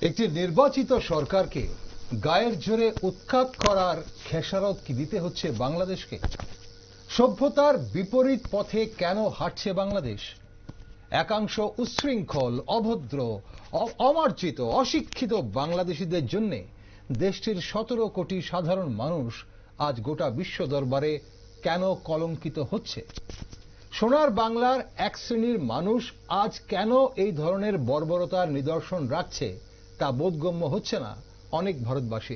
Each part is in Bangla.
একটি নির্বাচিত সরকারকে গায়ের জোরে উৎখাত করার খেসারত কি দিতে হচ্ছে বাংলাদেশকে? সভ্যতার বিপরীত পথে কেন হাঁটছে বাংলাদেশ? একাংশ উচ্ছৃঙ্খল, অভদ্র, অমার্জিত, অশিক্ষিত বাংলাদেশিদের জন্য দেশটির 17 কোটি সাধারণ মানুষ আজ গোটা বিশ্ব দরবারে কেন কলঙ্কিত হচ্ছে? সোনার বাংলার এক শ্রেণীর মানুষ আজ কেন এই ধরনের বর্বরতার নিদর্শন রাখছে তা বোধগম্য হচ্ছে না অনেক ভারতবাসী।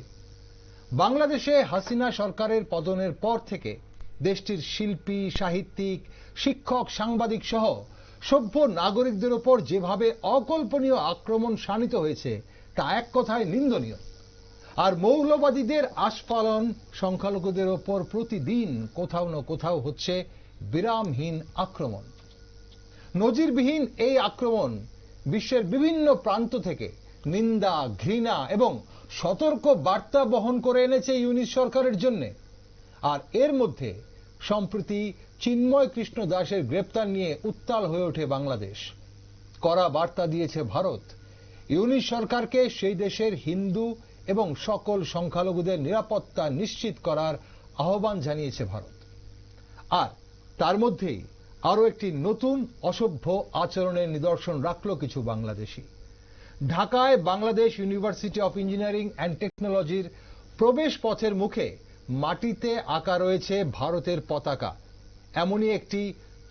বাংলাদেশে হাসিনা সরকারের পতনের পর থেকে দেশটির শিল্পী, সাহিত্যিক, শিক্ষক, সাংবাদিক সহ সভ্য নাগরিকদের উপর যেভাবে অকল্পনীয় আক্রমণ শাণিত হয়েছে তা এক কথায় নিন্দনীয়। আর মৌলবাদীদের আস্ফালন সংখ্যালঘুদের ওপর প্রতিদিন কোথাও না কোথাও হচ্ছে বিরামহীন আক্রমণ। নজিরবিহীন এই আক্রমণ বিশ্বের বিভিন্ন প্রান্ত থেকে নিন্দা, ঘৃণা এবং সতর্ক বার্তা বহন করে এনেছে ইউনিস সরকারের জন্য। আর এর মধ্যে সম্প্রতি চিন্ময় কৃষ্ণ দাসের গ্রেপ্তার নিয়ে উত্তাল হয়ে ওঠে বাংলাদেশ। কড়া বার্তা দিয়েছে ভারত। ইউনিস সরকারকে সেই দেশের হিন্দু এবং সকল সংখ্যালঘুদের নিরাপত্তা নিশ্চিত করার আহ্বান জানিয়েছে ভারত। আর তার মধ্যেই আরো একটি নতুন অসভ্য আচরণের নিদর্শন রাখল কিছু বাংলাদেশি। ঢাকায় Bangladesh university of engineering and টেকনোলজির প্রবেশ পথের মুখে মাটিতে আঁকা রয়েছে ভারতের পতাকা। এমনই একটি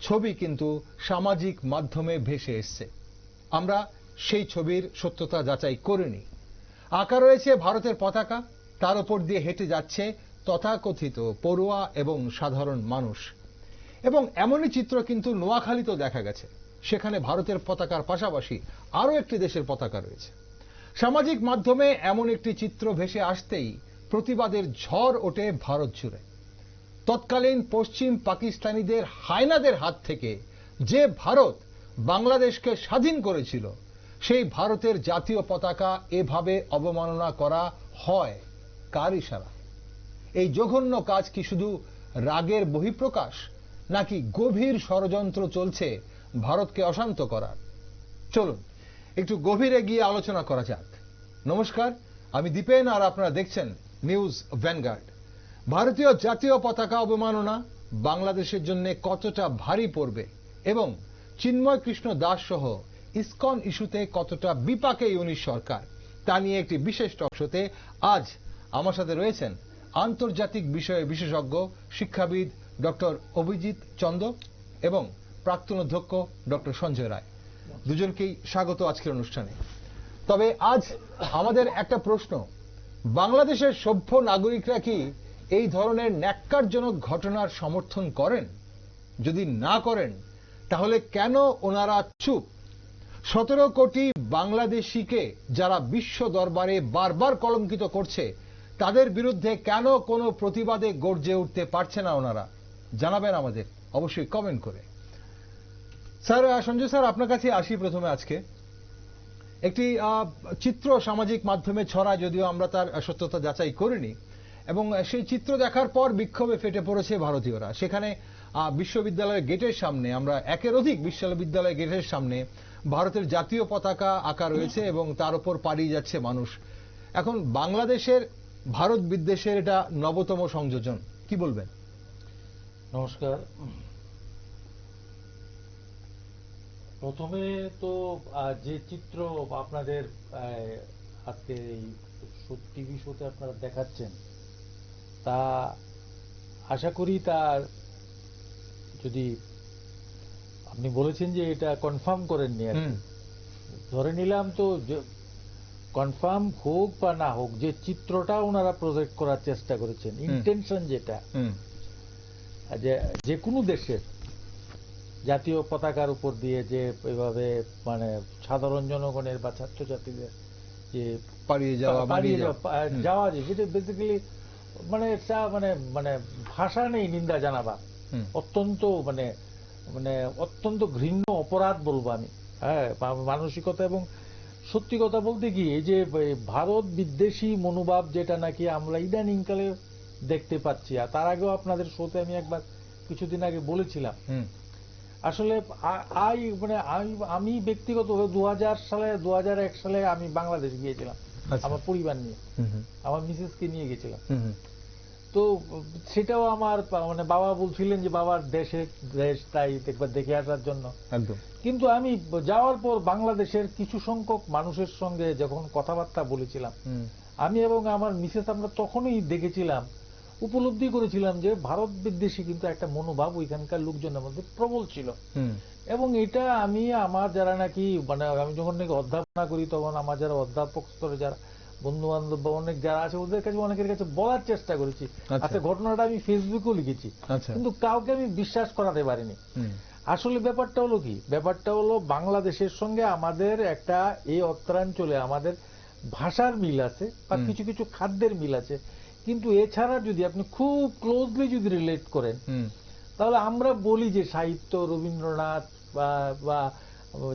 ছবি কিন্তু সামাজিক মাধ্যমে ভেসে এসছে। আমরা সেই ছবির সত্যতা যাচাই করিনি। আঁকা রয়েছে ভারতের পতাকা, তার উপর দিয়ে হেঁটে যাচ্ছে তথাকথিত পড়ুয়া এবং সাধারণ মানুষ। এবং এমনই চিত্র কিন্তু নোয়াখালীতেও দেখা গেছে। সেখানে ভারতের পতাকার পাশাপাশি আরো একটি দেশের পতাকা রয়েছে। সামাজিক মাধ্যমে এমন একটি চিত্র ভেসে আসতেই প্রতিবাদের ঝড় ওঠে ভারত জুড়ে। তৎকালীন পশ্চিম পাকিস্তানিদের হায়নাদের হাত থেকে যে ভারত বাংলাদেশকে স্বাধীন করেছিল, সেই ভারতের জাতীয় পতাকা এভাবে অবমাননা করা হয় কার ইশারায়? এই জঘন্য কাজ কি শুধু রাগের বহিঃপ্রকাশ, নাকি গভীর ষড়যন্ত্র চলছে ভারতকে অশান্ত করার? চলুন একটু গভীরে গিয়ে আলোচনা করা যাক। নমস্কার, আমি দীপেন আর আপনারা দেখছেন নিউজ ভ্যানগার্ড। ভারতীয় জাতীয় পতাকা অবমাননা বাংলাদেশের জন্য কতটা ভারী পড়বে এবং চিন্ময় কৃষ্ণ দাস সহ ইসকন ইস্যুতে কতটা বিপাকে ইউনিস সরকার, তা নিয়ে একটি বিশেষ টকশোতে আজ আমার সাথে রয়েছেন আন্তর্জাতিক বিষয়ে বিশেষজ্ঞ শিক্ষাবিদ ডক্টর অভিজিৎ চন্দ এবং প্রাক্তন অধ্যক্ষ ডক্টর সঞ্জয় রায়। দুজনকেই স্বাগত আজকের অনুষ্ঠানে। তবে আজ আমাদের একটা প্রশ্ন, বাংলাদেশের সভ্য নাগরিকরা কি এই ধরনের ন্যাক্কারজনক ঘটনার সমর্থন করেন? যদি না করেন তাহলে কেন ওনারা চুপ? 17 কোটি বাংলাদেশিকে যারা বিশ্ব দরবারে বারবার কলঙ্কিত করছে, তাদের বিরুদ্ধে কেন কোনো প্রতিবাদে গর্জে উঠতে পারছে না ওনারা? জানাবেন আমাদের অবশ্যই কমেন্ট করে। স্যার, সঞ্জয় স্যার, আপনার কাছে আসি প্রথমে। আজকে একটি চিত্র সামাজিক মাধ্যমে ছড়ায়, যদিও আমরা তার সত্যতা যাচাই করিনি, এবং সেই চিত্র দেখার পর বিক্ষোভে ফেটে পড়েছে ভারতীয়রা। সেখানে বিশ্ববিদ্যালয়ের গেটের সামনে, আমরা একের অধিক বিশ্ববিদ্যালয়ের গেটের সামনে ভারতের জাতীয় পতাকা আঁকা রয়েছে এবং তার উপর পাড়িয়ে যাচ্ছে মানুষ। এখন বাংলাদেশের ভারত বিদ্বেষের এটা নবতম সংযোজন, কি বলবেন? নমস্কার। প্রথমে তো যে চিত্র আপনাদের আজকে এই টিভি শোতে আপনারা দেখাচ্ছেন, তা আশা করি তার, যদি আপনি বলেছেন যে এটা কনফার্ম করেননি, আর ধরে নিলাম, তো কনফার্ম হোক বা না হোক, যে চিত্রটা ওনারা প্রজেক্ট করার চেষ্টা করেছেন, ইন্টেনশন যেটা, যে কোনো দেশের জাতীয় পতাকার উপর দিয়ে যে এভাবে মানে সাধারণ জনগণের বা ছাত্রছাত্রীদের যে পালিয়ে যাওয়া যায়, যেটা বেসিক্যালি মানে একটা মানে মানে ভাষা নেই নিন্দা জানাবা, অত্যন্ত মানে মানে অত্যন্ত ঘৃণ্য অপরাধ বলবো আমি, হ্যাঁ, মানসিকতা। এবং সত্যি কথা বলতে কি, এই যে ভারত বিদ্বেষী মনোভাব যেটা নাকি আমরা ইদানিংকালে দেখতে পাচ্ছি, আর তার আগেও আপনাদের শোতে আমি একবার কিছুদিন আগে বলেছিলাম আসলে আমি ব্যক্তিগতভাবে 2001 সালে আমি বাংলাদেশ গিয়েছিলাম আমার পরিবার নিয়ে, আমার মিসেসকে নিয়ে গেছিলাম। তো সেটাও আমার বাবা বলছিলেন যে বাবার দেশ তাই একবার দেখে আসার জন্য। একদম। কিন্তু আমি যাওয়ার পর বাংলাদেশের কিছু সংখ্যক মানুষের সঙ্গে যখন কথাবার্তা বলেছিলাম, আমি এবং আমার মিসেস আমরা তখনই দেখেছিলাম, উপলব্ধি করেছিলাম যে ভারত বিদ্বেষী কিন্তু একটা মনোভাব ওইখানকার লোকজনের মধ্যে প্রবল ছিল। এবং এটা আমি আমার যারা নাকি আমি যখন নাকি অধ্যাপনা করি তখন আমার যারা অধ্যাপক স্তরে যারা বন্ধু বান্ধব বা অনেক যারা আছে ওদের কাছে অনেকের কাছে বলার চেষ্টা করেছি। আচ্ছা, ঘটনাটা আমি ফেসবুকেও লিখেছি, কিন্তু কাউকে আমি বিশ্বাস করাতে পারিনি। আসলে ব্যাপারটা হলো কি, ব্যাপারটা হলো বাংলাদেশের সঙ্গে আমাদের একটা এই উত্তরাঞ্চলে আমাদের ভাষার মিল আছে বা কিছু কিছু খাদ্যের মিল আছে, কিন্তু এছাড়া যদি আপনি খুব ক্লোজলি যদি রিলেট করেন তাহলে আমরা বলি যে সাহিত্য রবীন্দ্রনাথ বা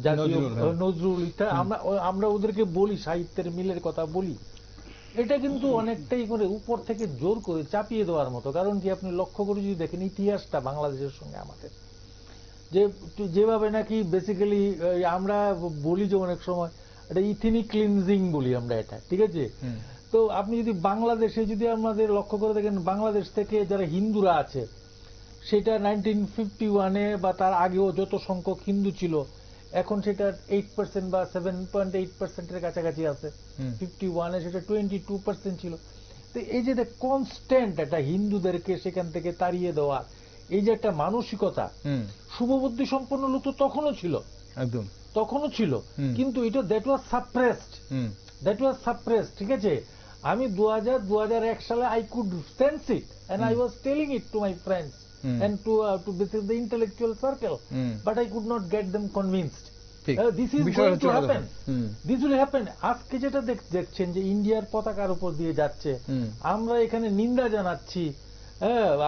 জাতীয় নজরুল আমরা ওদেরকে বলি সাহিত্যের মিলের কথা বলি, এটা কিন্তু অনেকটাই করে উপর থেকে জোর করে চাপিয়ে দেওয়ার মতো। কারণ কি আপনি লক্ষ্য করে যদি দেখেন ইতিহাসটা বাংলাদেশের সঙ্গে আমাদের যেভাবে নাকি বেসিক্যালি আমরা বলি যে অনেক সময় এটা ইথনিক ক্লিনজিং বলি আমরা এটা, ঠিক আছে? তো আপনি যদি বাংলাদেশে যদি আমাদের লক্ষ্য করে দেখেন বাংলাদেশ থেকে যারা হিন্দুরা আছে সেটা 1951-এ বা তার আগেও যত সংখ্যক হিন্দু ছিল এখন সেটা 8% বা 7.8%-এর কাছাকাছি আছে। 51-এ সেটা 22% ছিল। তো এই যে কনস্ট্যান্ট একটা হিন্দুদেরকে সেখান থেকে তাড়িয়ে দেওয়া, এই যে একটা মানসিকতা, শুভবুদ্ধি সম্পন্ন লোক তো তখনও ছিল, একদম তখনও ছিল, কিন্তু এটা দ্যাট ওয়াজ সাপ্রেসড, ঠিক আছে? আমি 2001 সালে I could sense it and I was telling it to my friends and to the intellectual circle, but I could not get them convinced. This is going to happen. This will happen. আজকে যেটা দেখছেন যে ইন্ডিয়ার পতাকার উপর দিয়ে যাচ্ছে, আমরা এখানে নিন্দা জানাচ্ছি,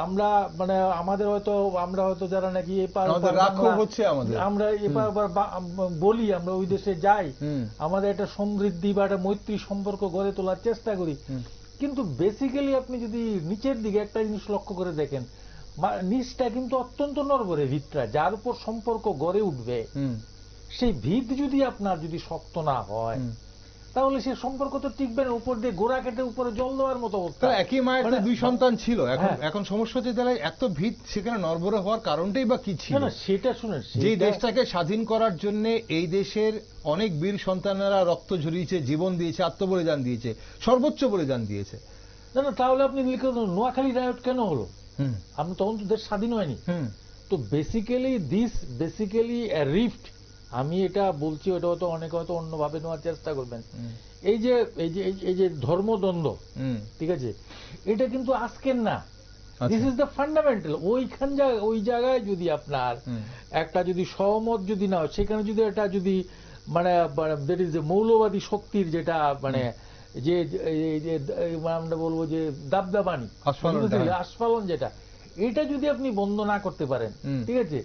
আমরা আমরা হয়তো যারা নাকি আমরা এপার বলি আমরা ওই দেশে যাই, আমাদের একটা সমৃদ্ধি বা একটা মৈত্রী সম্পর্ক গড়ে তোলার চেষ্টা করি, কিন্তু বেসিক্যালি আপনি যদি নিচের দিকে একটা জিনিস লক্ষ্য করে দেখেন নিচটা কিন্তু অত্যন্ত নড়বড়ে ভিতটা, যার উপর সম্পর্ক গড়ে উঠবে সেই ভিত যদি আপনার যদি শক্ত না হয় তাহলে সে সম্পর্ক তো টিকবে না। উপর দিয়ে গোড়া কেটে উপরে জল দেওয়ার মতো অবস্থা। একই মায়ের দুই সন্তান ছিল, এখন সমস্যা হচ্ছে তাহলে এত ভিত সেখানে নড়বড়ে হওয়ার কারণটাই বা কি ছিল? সেটা শুনে যে দেশটাকে স্বাধীন করার জন্য এই দেশের অনেক বীর সন্তানেরা রক্ত ঝরিয়েছে, জীবন দিয়েছে, আত্মবলিদান দিয়েছে, সর্বোচ্চ বলিদান দিয়েছে। না তাহলে আপনি লিখে নোয়াখালী রায়ট কেন হলো? আপনি তখন তো দেশ স্বাধীন হয়নি। তো বেসিক্যালি রিফট, আমি এটা বলছি, ওটা হয়তো অনেকে হয়তো অন্যভাবে নেওয়ার চেষ্টা করবেন। এই যে ধর্মদ্বন্দ্ব, ঠিক আছে, এটা কিন্তু আজকের না, দিস ইজ দ্য ফান্ডামেন্টাল। ওই জায়গায় যদি আপনার একটা যদি সহমত যদি না হয়, সেখানে যদি এটা যদি দ্যাট ইজ মৌলবাদী শক্তির যেটা যে আমরা বলবো যে দাবদাবানি আস্ফালন যেটা, এটা যদি আপনি বন্ধ না করতে পারেন, ঠিক আছে,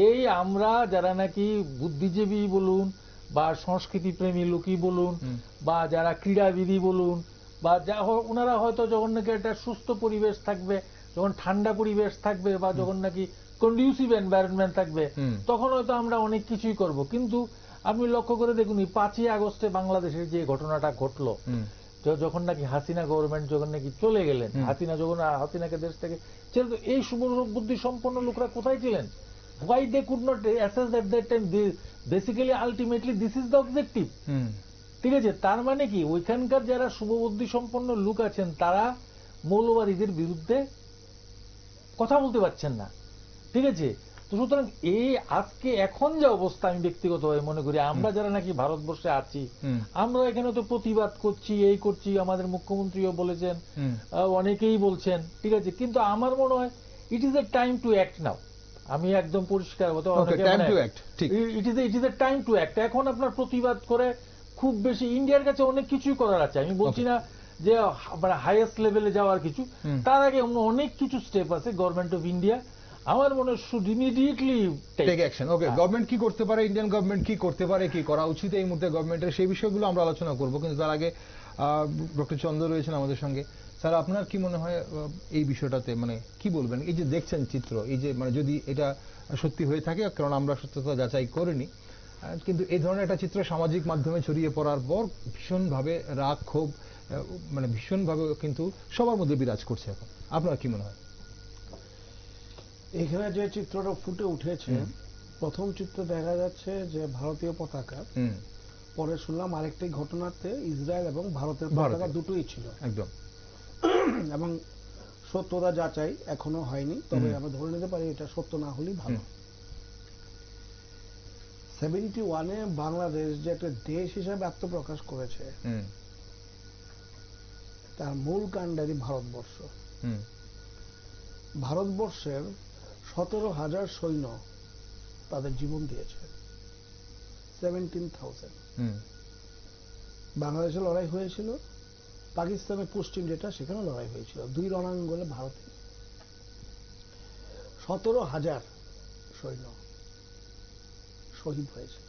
এই আমরা যারা নাকি বুদ্ধিজীবী বলুন বা সংস্কৃতি প্রেমী লোকই বলুন বা যারা ক্রীড়াবিদী বলুন বা ওনারা হয়তো যখন নাকি একটা সুস্থ পরিবেশ থাকবে, যখন ঠান্ডা পরিবেশ থাকবে বা যখন নাকি কন্ডিউসিভ এনভায়রনমেন্ট থাকবে, তখন হয়তো আমরা অনেক কিছুই করব। কিন্তু আপনি লক্ষ্য করে দেখুন 5ই আগস্টে বাংলাদেশের যে ঘটনাটা ঘটলো, যখন নাকি হাসিনা গভর্নমেন্ট যখন নাকি চলে গেলেন, হাসিনাকে দেশ থেকে ছেড়ে, তো এই বুদ্ধি সম্পন্ন লোকরা কোথায় ছিলেন? Why they could not assess at that time? Basically, ultimately, this is the objective. ঠিক আছে, তার মানে কি ওইখানকার যারা শুভবুদ্ধি সম্পন্ন লোক আছেন তারা মৌলবাদীদের বিরুদ্ধে কথা বলতে পারছেন না, ঠিক আছে? তো সুতরাং এই আজকে এখন যে অবস্থা, আমি ব্যক্তিগতভাবে মনে করি আমরা যারা নাকি ভারতবর্ষে আছি, আমরা এখানে তো প্রতিবাদ করছি, এই করছি, আমাদের মুখ্যমন্ত্রীও বলেছেন, অনেকেই বলছেন, ঠিক আছে, কিন্তু আমার মনে হয় it is a time to act নাও। আমি একদম পরিষ্কার হতো, it is a time to act. এখন আপনার প্রতিবাদ করে খুব বেশি ইন্ডিয়ার কাছে অনেক কিছুই করার আছে, আমি বলছি না যে হাইয়েস্ট লেভেলে যাওয়ার কিছু, তার আগে অনেক কিছু স্টেপ আছে গভর্নমেন্ট অফ ইন্ডিয়া আমার মনে হয় should immediately take action. Okay, government কি করতে পারে, ইন্ডিয়ান গভর্নমেন্ট কি করতে পারে, কি করা উচিত এই মুহূর্তে গভর্নমেন্টের, সেই বিষয়গুলো আমরা আলোচনা করব। কিন্তু তার আগে ডক্টর চন্দ্র রয়েছেন আমাদের সঙ্গে। স্যার আপনার কি মনে হয় এই বিষয়টাতে, মানে কি বলবেন, এই যে দেখছেন চিত্র, এই যে মানে যদি এটা সত্যি হয়ে থাকে, কারণ আমরা সত্যতা যাচাই করিনি, কিন্তু এই ধরনের একটা চিত্র সামাজিক মাধ্যমে ছড়িয়ে পড়ার পর ভীষণভাবে রাগ ক্ষোভ মানে ভীষণভাবে কিন্তু সবার মধ্যে বিরাজ করছে এখন, আপনার কি মনে হয়? এখানে যে চিত্রটা ফুটে উঠেছে, প্রথম চিত্র দেখা যাচ্ছে যে ভারতীয় পতাকা, পরে শুনলাম আরেকটি ঘটনাতে ইসরায়েল এবং ভারতের পতাকা দুটোই ছিল একদম, এবং সত্যতা যাচাই এখনো হয়নি, তবে আমরা ধরে নিতে পারি এটা সত্য না হলেই ভালো। 71-এ বাংলাদেশ যে একটা দেশ হিসাবে আত্মপ্রকাশ করেছে, তার মূল কাণ্ডারি ভারতবর্ষ। ভারতবর্ষের 17,000 সৈন্য তাদের জীবন দিয়েছে, 17,000। বাংলাদেশে লড়াই হয়েছিল, পাকিস্তানের পশ্চিম যেটা সেখানে লড়াই হয়েছিল, 2 রণাঙ্গনে ভারতে 17,000 সৈন্য শহীদ হয়েছে।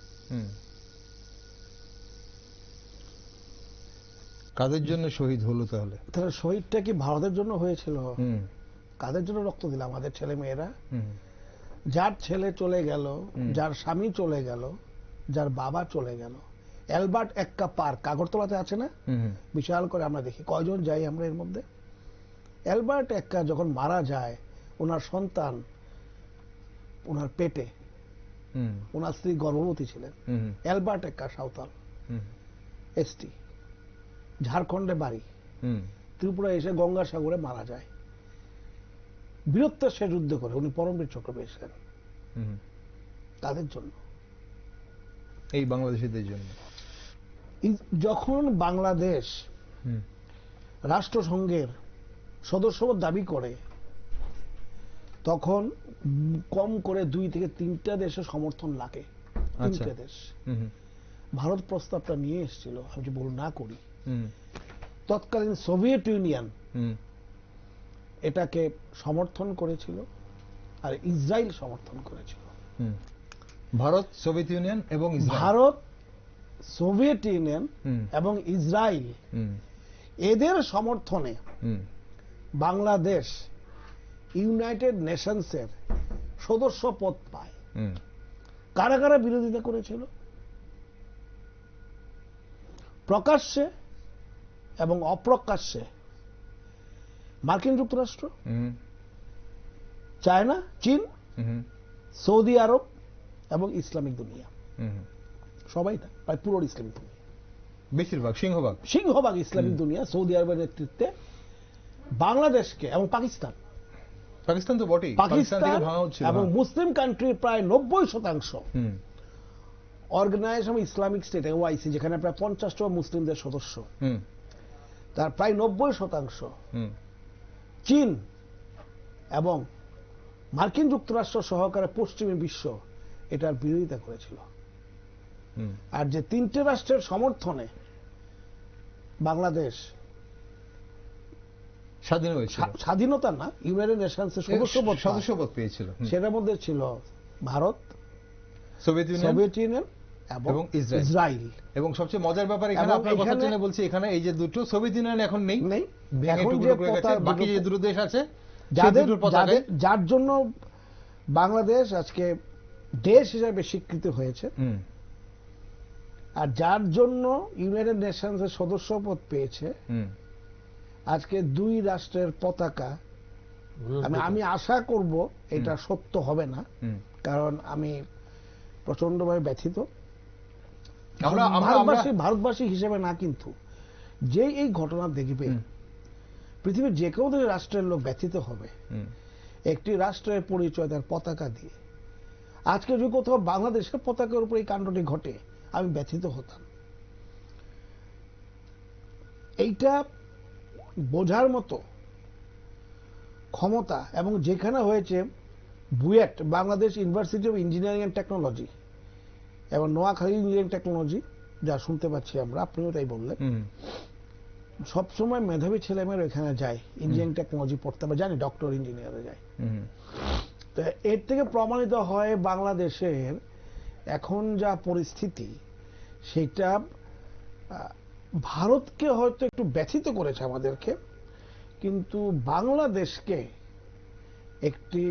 কাদের জন্য শহীদ হলো তাহলে? তাহলে শহীদটা কি ভারতের জন্য হয়েছিল? কাদের জন্য রক্ত দিল? আমাদের ছেলে মেয়েরা। যার ছেলে চলে গেল, যার স্বামী চলে গেল, যার বাবা চলে গেল। অ্যালবার্ট এক্কা পার্ক আগরতলাতে আছে না, বিশাল করে আমরা দেখি, কয়জন যাই আমরা এর মধ্যে। অ্যালবার্ট এক্কা যখন মারা যায়, ওনার সন্তান ওনার পেটে, ওনার স্ত্রী গর্ভবতী ছিলেন। অ্যালবার্ট এক্কা সাঁওতাল, এসটি, ঝাড়খণ্ডে বাড়ি, ত্রিপুরা এসে গঙ্গাসাগরে মারা যায়। বীরত্বের সে যুদ্ধ করে উনি পরমবীর চক্র পেয়েছিলেন। তাদের জন্য, এই বাংলাদেশিদের জন্য। যখন বাংলাদেশ রাষ্ট্রসংঘের সদস্যপদ দাবি করে, তখন কম করে 2 থেকে 3টা দেশের সমর্থন লাগে। 3টে দেশ। ভারত প্রস্তাবটা নিয়ে এসেছিল, আমি যে ভুল না করি, তৎকালীন সোভিয়েত ইউনিয়ন এটাকে সমর্থন করেছিল, আর ইসরায়েল সমর্থন করেছিল। ভারত, সোভিয়েত ইউনিয়ন এবং ভারত, সোভিয়েত ইউনিয়ন এবং ইসরায়েল, এদের সমর্থনে বাংলাদেশ ইউনাইটেড নেশনসের সদস্য পদ পায়। কারা কারা বিরোধিতা করেছিল? প্রকাশ্যে এবং অপ্রকাশ্যে মার্কিন যুক্তরাষ্ট্র, চায়না, চীন, সৌদি আরব এবং ইসলামিক দুনিয়া। সবাই না, প্রায় পুরো ইসলামিক দুনিয়া, বেশিরভাগ, সিংহভাগ ইসলামিক দুনিয়া সৌদি আরবের নেতৃত্বে বাংলাদেশকে, এবং পাকিস্তান তো বটেই, পাকিস্তান এবং মুসলিম কান্ট্রির প্রায় 90% অর্গানাইজেশন ইসলামিক স্টেট, ওআইসি, যেখানে প্রায় 50টা মুসলিমদের সদস্য, তার প্রায় 90% চীন এবং মার্কিন যুক্তরাষ্ট্র সহকারে পশ্চিমী বিশ্ব এটার বিরোধিতা করেছিল। আর যে 3টে রাষ্ট্রের সমর্থনে বাংলাদেশ স্বাধীনতা না, ইউনাইটেড নেশনসের সদস্যপদ পেয়েছিল, সেটার মধ্যে ছিল ভারত, সোভিয়েত ইউনিয়ন এবং ইসরায়েল। এবং সবচেয়ে মজার ব্যাপার, এখানে আপনার কথা শুনে বলছি, এখানে এই যে দুটো, সোভিয়েত ইউনিয়ন এখন নেই, এখন যে বাকি যে দুটো দেশ আছে, যার জন্য বাংলাদেশ আজকে দেশ হিসেবে স্বীকৃত হয়েছে, আর যার জন্য ইউনাইটেড নেশনসের সদস্যপদ পেয়েছে, আজকে 2 রাষ্ট্রের পতাকা, আমি আশা করব এটা সত্য হবে না, কারণ আমি প্রচন্ডভাবে ব্যথিত ভারতবাসী হিসেবে না, কিন্তু যে এই ঘটনা দেখবে, পৃথিবীর যে কোনো রাষ্ট্রের লোক ব্যথিত হবে একটি রাষ্ট্রের পরিচয় তার পতাকা দিয়ে। আজকে যদি কোথাও বাংলাদেশের পতাকার উপর এই কাণ্ডটি ঘটে, আমি ব্যথিত হতাম। এইটা বোঝার মতো ক্ষমতা, এবং যেখানে হয়েছে BUET, Bangladesh university of engineering and technology, এবং নোয়াখালী ইঞ্জিনিয়ারিং টেকনোলজি, যা শুনতে পাচ্ছি আমরা, আপনিও তাই বললেন, সবসময় মেধাবী ছেলেমেয়েরা এখানে যায় ইঞ্জিনিয়ারিং টেকনোলজি পড়তে, আমরা জানি ডক্টর ইঞ্জিনিয়ারে যায়। তো এর থেকে প্রমাণিত হয় বাংলাদেশের এখন যা পরিস্থিতি, সেটা ভারতকে হয়তো একটু ব্যথিত করেছে আমাদেরকে, কিন্তু বাংলাদেশকে একটি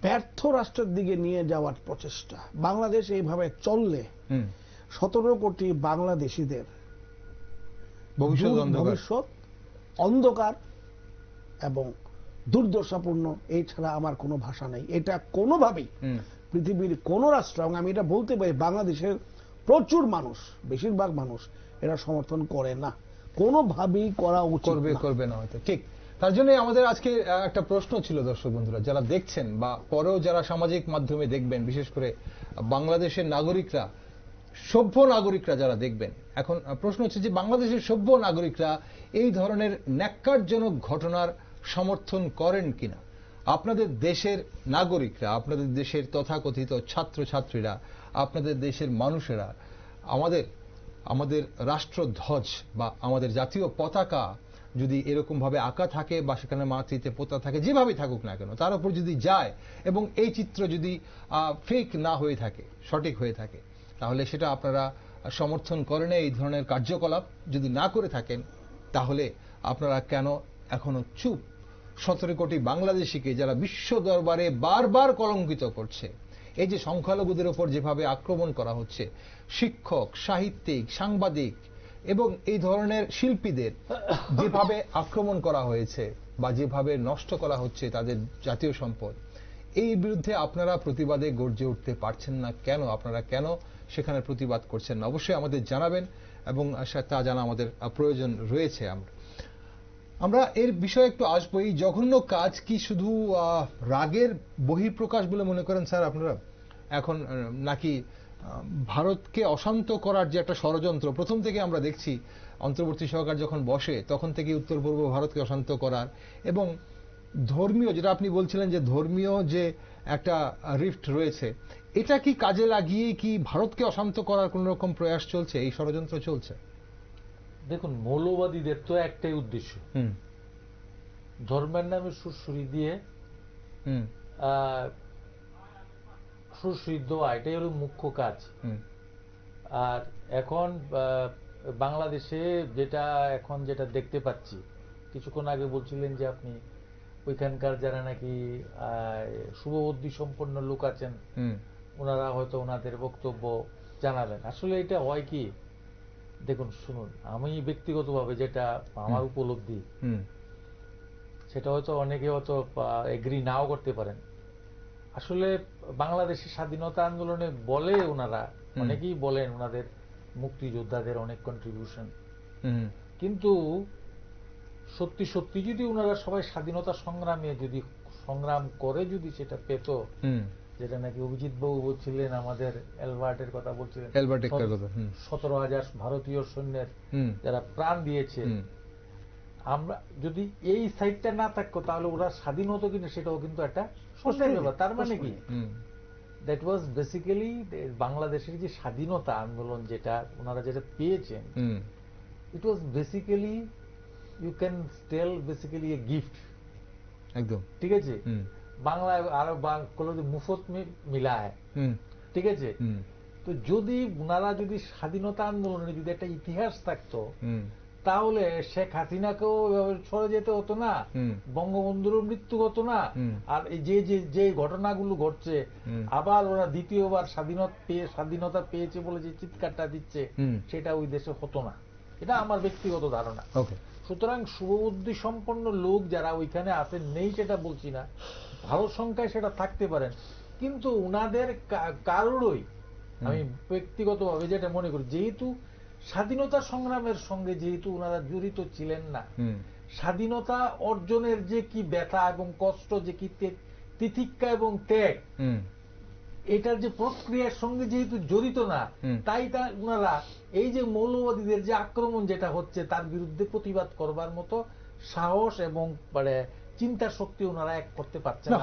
ব্যর্থ রাষ্ট্রের দিকে নিয়ে যাওয়ার প্রচেষ্টা। বাংলাদেশ এইভাবে চললে 17 কোটি বাংলাদেশিদের ভবিষ্যৎ অন্ধকার এবং দুর্দশাপূর্ণ, এই ছাড়া আমার কোনো ভাষা নেই। এটা কোনোভাবেই পৃথিবীর কোন রাষ্ট্র, এবং আমি এটা বলতে পারি বাংলাদেশের প্রচুর মানুষ, বেশিরভাগ মানুষ এরা সমর্থন করে না, কোনোভাবেই করা উচিত করবে না হয়তো। ঠিক তার জন্য আমাদের আজকে একটা প্রশ্ন ছিল দর্শক বন্ধুরা যারা দেখছেন বা পরেও যারা সামাজিক মাধ্যমে দেখবেন, বিশেষ করে বাংলাদেশের নাগরিকরা, সভ্য নাগরিকরা যারা দেখবেন, এখন প্রশ্ন হচ্ছে যে বাংলাদেশের সভ্য নাগরিকরা এই ধরনের ন্যাক্কারজনক ঘটনার সমর্থন করেন কিনা। আপনাদের দেশের নাগরিকরা, আপনাদের দেশের তথাকথিত ছাত্রছাত্রীরা, আপনাদের দেশের মানুষেরা আমাদের রাষ্ট্রধ্বজ বা আমাদের জাতীয় পতাকা যদি এরকম ভাবে আঁকা থাকে বা সেখানে মাতৃতে পোতা থাকে, যেভাবে থাকুক না কেন, তার উপর যদি যায় এবং এই চিত্র যদি ফেক না হয়ে থাকে, সঠিক হয়ে থাকে, তাহলে সেটা আপনারা সমর্থন করেন। এই ধরনের কার্যকলাপ যদি না করে থাকেন, তাহলে আপনারা কেন এখনো চুপ? 17 কোটি বাংলাদেশিকে যারা বিশ্ব দরবারে বারবার কলঙ্কিত করছে, এই যে সংখ্যালঘুদের উপর যেভাবে আক্রমণ করা হচ্ছে, শিক্ষক, সাহিত্যিক, সাংবাদিক এবং এই ধরনের শিল্পীদের যেভাবে আক্রমণ করা হয়েছে বা যেভাবে নষ্ট করা হচ্ছে তাদের জাতীয় সম্পদ, এই বিরুদ্ধে আপনারা প্রতিবাদে গর্জে উঠতে পারছেন না কেন? আপনারা কেন সেখানে প্রতিবাদ করছেন না? অবশ্যই আমাদের জানাবেন এবং তা জানা আমাদের প্রয়োজন রয়েছে। আমরা এর বিষয়ে একটু আসবো। এই জঘন্য কাজ কি শুধু রাগের বহিঃপ্রকাশ বলে মনে করেন স্যার আপনারা এখন, নাকি ভারতকে অশান্ত করার যে একটা ষড়যন্ত্র প্রথম থেকে আমরা দেখছি, অন্তর্বর্তী সরকার যখন বসে তখন থেকে উত্তর পূর্ব ভারতকে অশান্ত করার এবং ধর্মীয়, যেটা আপনি বলছিলেন যে ধর্মীয় যে একটা রিফট রয়েছে, এটা কি কাজে লাগিয়ে কি ভারতকে অশান্ত করার কোন রকম প্রয়াস চলছে, এই ষড়যন্ত্র চলছে? দেখুন, মৌলবাদীদের তো একটাই উদ্দেশ্য, ধর্মের নামে সুরসুরি দিয়ে সুরসুরি দেওয়া, এটাই হলো মুখ্য কাজ। আর এখন বাংলাদেশে যেটা দেখতে পাচ্ছি, কিছুক্ষণ আগে বলছিলেন যে আপনি ওইখানকার যারা নাকি শুভবুদ্ধি সম্পন্ন লোক আছেন, ওনারা হয়তো ওনাদের বক্তব্য জানাবেন। আসলে এটা হয় কি, দেখুন শুনুন, আমি ব্যক্তিগতভাবে যেটা আমার উপলব্ধি, সেটা হয়তো অনেকে হয়তো এগ্রি নাও করতে পারেন। আসলে বাংলাদেশের স্বাধীনতা আন্দোলনে বলে ওনারা, অনেকেই বলেন ওনাদের মুক্তিযোদ্ধাদের অনেক কন্ট্রিবিউশন, কিন্তু সত্যি সত্যি যদি ওনারা সবাই স্বাধীনতা সংগ্রামে যদি সংগ্রাম করে যদি সেটা পেত, যেটা নাকি অভিজিৎ বাবু বলছিলেন, আমাদের অ্যালবার্টের কথা বলছিলেন, 17,000 ভারতীয় সৈন্যের যারা প্রাণ দিয়েছে, আমরা যদি এই সাইডটা না থাকতো তাহলে ওরা স্বাধীন হতো কিনা সেটাও কিন্তু একটা প্রশ্নের ব্যাপার। তার মানে কি, দ্যাট ওয়াজ বেসিক্যালি বাংলাদেশের যে স্বাধীনতা আন্দোলন যেটা ওনারা যেটা পেয়েছেন, it was basically, you can tell basically a gift. একদম ঠিক আছে, বাংলায় আরো মুফত মিলা হয়, ঠিক আছে। তো যদি ওনারা যদি স্বাধীনতা আন্দোলনে যদি একটা ইতিহাস থাকতো, তাহলে শেখ হাসিনাকেও সরে যেতে হতো না, বঙ্গবন্ধুরও মৃত্যু হতো না, আর যে ঘটনাগুলো ঘটছে, আবার ওরা দ্বিতীয়বার স্বাধীনতা পেয়েছে বলে যে চিৎকারটা দিচ্ছে, সেটা ওই দেশে হতো না। এটা আমার ব্যক্তিগত ধারণা। সুতরাং শুভবুদ্ধি সম্পন্ন লোক যারা ওইখানে আছেন, নেই সেটা বলছি না, ভালো সংখ্যায় সেটা থাকতে পারেন, কিন্তু উনাদের কারোরই আমি ব্যক্তিগতভাবে যেটা মনে করি, যেহেতু স্বাধীনতা সংগ্রামের সঙ্গে যেহেতু ওনারা জড়িত ছিলেন না, স্বাধীনতা অর্জনের যে কি ব্যথা এবং কষ্ট, যে কি তিতিক্ষা এবং ত্যাগ, এটার যে প্রক্রিয়ার সঙ্গে যেহেতু জড়িত না, তাই ওনারা এই যে মৌলবাদীদের যে আক্রমণ যেটা হচ্ছে তার বিরুদ্ধে প্রতিবাদ করবার মতো সাহস এবং চিন্তা শক্তি ওনারা এক করতে পারছেন না।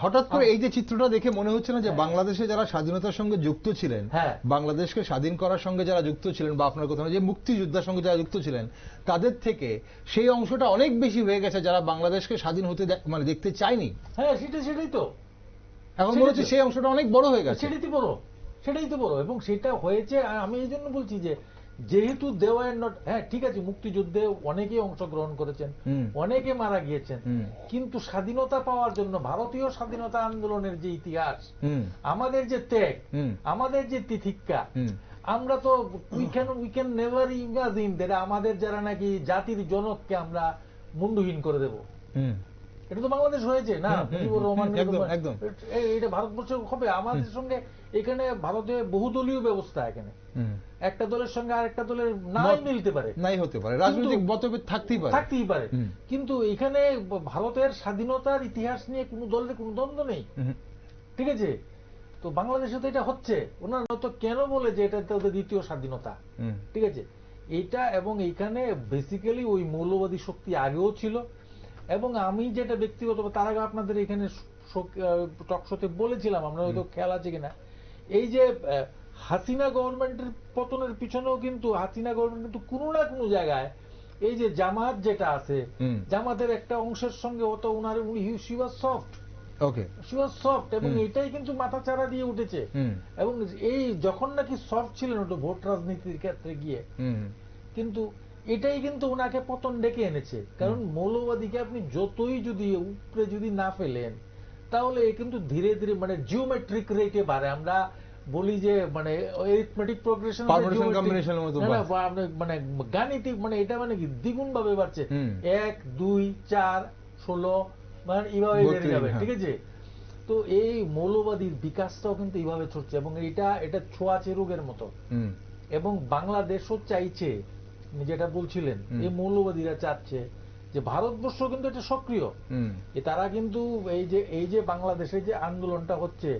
হঠাৎ করে এই যে চিত্রটা দেখে মনে হচ্ছে না যে বাংলাদেশে যারা স্বাধীনতার সঙ্গে যুক্ত ছিলেন, বাংলাদেশকে স্বাধীন করার সঙ্গে যারা যুক্ত ছিলেন, বা আপনার কথা যে মুক্তিযোদ্ধার সঙ্গে যারা যুক্ত ছিলেন, তাদের থেকে সেই অংশটা অনেক বেশি হয়ে গেছে যারা বাংলাদেশকে স্বাধীন হতে দেখতে চায়নি। হ্যাঁ, সেটাই তো এখন মনে হচ্ছে সেই অংশটা অনেক বড় হয়ে গেছে। সেটাই তো বড় এবং সেটা হয়েছে। আমি এই জন্য বলছি যে যেহেতু দে ওয়ার নট, হ্যাঁ ঠিক আছে, মুক্তিযুদ্ধে অনেকেই অংশগ্রহণ করেছেন, অনেকে মারা গিয়েছেন, কিন্তু স্বাধীনতা পাওয়ার জন্য ভারতীয় স্বাধীনতা আন্দোলনের যে ইতিহাস, আমাদের যে ত্যাগ, আমাদের যে তিতিক্ষা, আমরা তো we can never imagine that আমাদের যারা নাকি জাতির জনককে আমরা মুন্ডহীন করে দেব। এটা তো বাংলাদেশ হয়েছে না, মুজিবুর রহমান, এটা ভারতবর্ষে হবে। আমাদের সঙ্গে এখানে ভারতে বহুদলীয় ব্যবস্থা, এখানে একটা দলের সঙ্গে আরেকটা দলের নাই মিলতে পারে, নাই হতে পারে, রাজনৈতিক মতভেদ থাকতেই পারে, কিন্তু এখানে ভারতের স্বাধীনতার ইতিহাস নিয়ে কোনো দলের কোনো দ্বন্দ্ব নেই, ঠিক আছে? তো বাংলাদেশে তো এটা হচ্ছে, ওনারা তো কেন বলে যে এটা তাদের দ্বিতীয় স্বাধীনতা, ঠিক আছে? এটা এবং এখানে বেসিক্যালি ওই মৌলবাদী শক্তি আগেও ছিল, এবং আমি যেটা ব্যক্তিগত, তার আগে আপনাদের এখানে টকশোতে বলেছিলাম, আমরা হয়তো খেয়াল আছে কিনা, এই যে হাসিনা গভর্নমেন্টের পতনের পিছনেও কিন্তু হাসিনা গভর্নমেন্ট কিন্তু কোনো না কোনো জায়গায় এই যে জামাত যেটা আছে, জামাতের একটা অংশের সঙ্গে অত উনার she was soft, she was soft, এবং এটাই কিন্তু মাথাচাড়া দিয়ে উঠেছে। এবং এই যখন নাকি সফট ছিলেন ওটা ভোট রাজনীতির ক্ষেত্রে গিয়ে, কিন্তু এটাই কিন্তু ওনাকে পতন ডেকে এনেছে। কারণ মৌলবাদীকে আপনি যতই যদি উপরে যদি না ফেলেন, তাহলে কিন্তু ধীরে ধীরে মানে জিওমেট্রিক রেটে বাড়ে। আমরা বলি যে মানে অ্যারিথমেটিক প্রোগ্রেশন, মানে গাণিতিক, মানে এটা মানে কি দ্বিগুণ ভাবে বাড়ছে, 1 2 4 16 মানে এইভাবে বেড়ে যাবে, ঠিক আছে? তো এই মৌলবাদীর বিকাশটাও কিন্তু এইভাবে চলছে, এবং এটা ছোঁয়াচে রোগের মতো। এবং বাংলাদেশও চাইছে, যেটা বলছিলেন, এই মৌলবাদীরা চাচ্ছে যে ভারতবর্ষ কিন্তু এটা সক্রিয়, তারা কিন্তু এই যে বাংলাদেশে যে আন্দোলনটা হচ্ছে,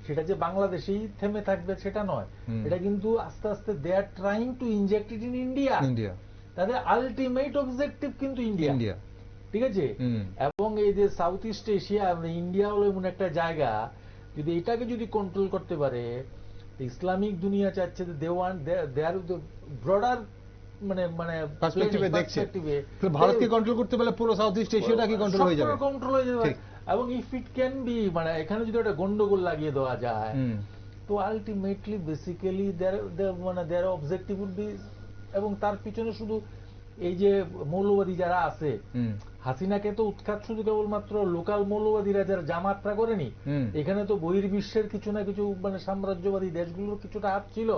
সেটা যে বাংলাদেশেই থেমে থাকবে সেটা নয়, এটা কিন্তু আস্তে আস্তে they are trying to inject it in India. তাদের আলটিমেট অবজেক্টিভ কিন্তু ইন্ডিয়া, ঠিক আছে? এবং এই যে সাউথ ইস্ট এশিয়া, ইন্ডিয়া হলো এমন একটা জায়গা, যদি এটাকে যদি কন্ট্রোল করতে পারে, ইসলামিক দুনিয়া চাচ্ছে দে ওয়ান্ট দেয়ার ব্রডার মানে মানে পার্সপেক্টিভে দেখছে, ভারতকে কন্ট্রোল করতে পারলে পুরো সাউথ ইস্ট এশিয়াটা কি কন্ট্রোল হয়ে যাবে। এবং ইফ ইট ক্যান বি, মানে এখানে যদি একটা গন্ডগোল লাগিয়ে দেওয়া যায়, তো ultimately basically their objective would be, এবং তার পিছনে শুধু এই যে মৌলবাদী যারা আছে, হাসিনাকে তো উৎখাত শুধু কেবলমাত্র লোকাল মৌলবাদীরা যারা জামাতরা করেনি, এখানে তো বহির্বিশ্বের কিছু না কিছু মানে সাম্রাজ্যবাদী দেশগুলোর কিছুটা হাত ছিল।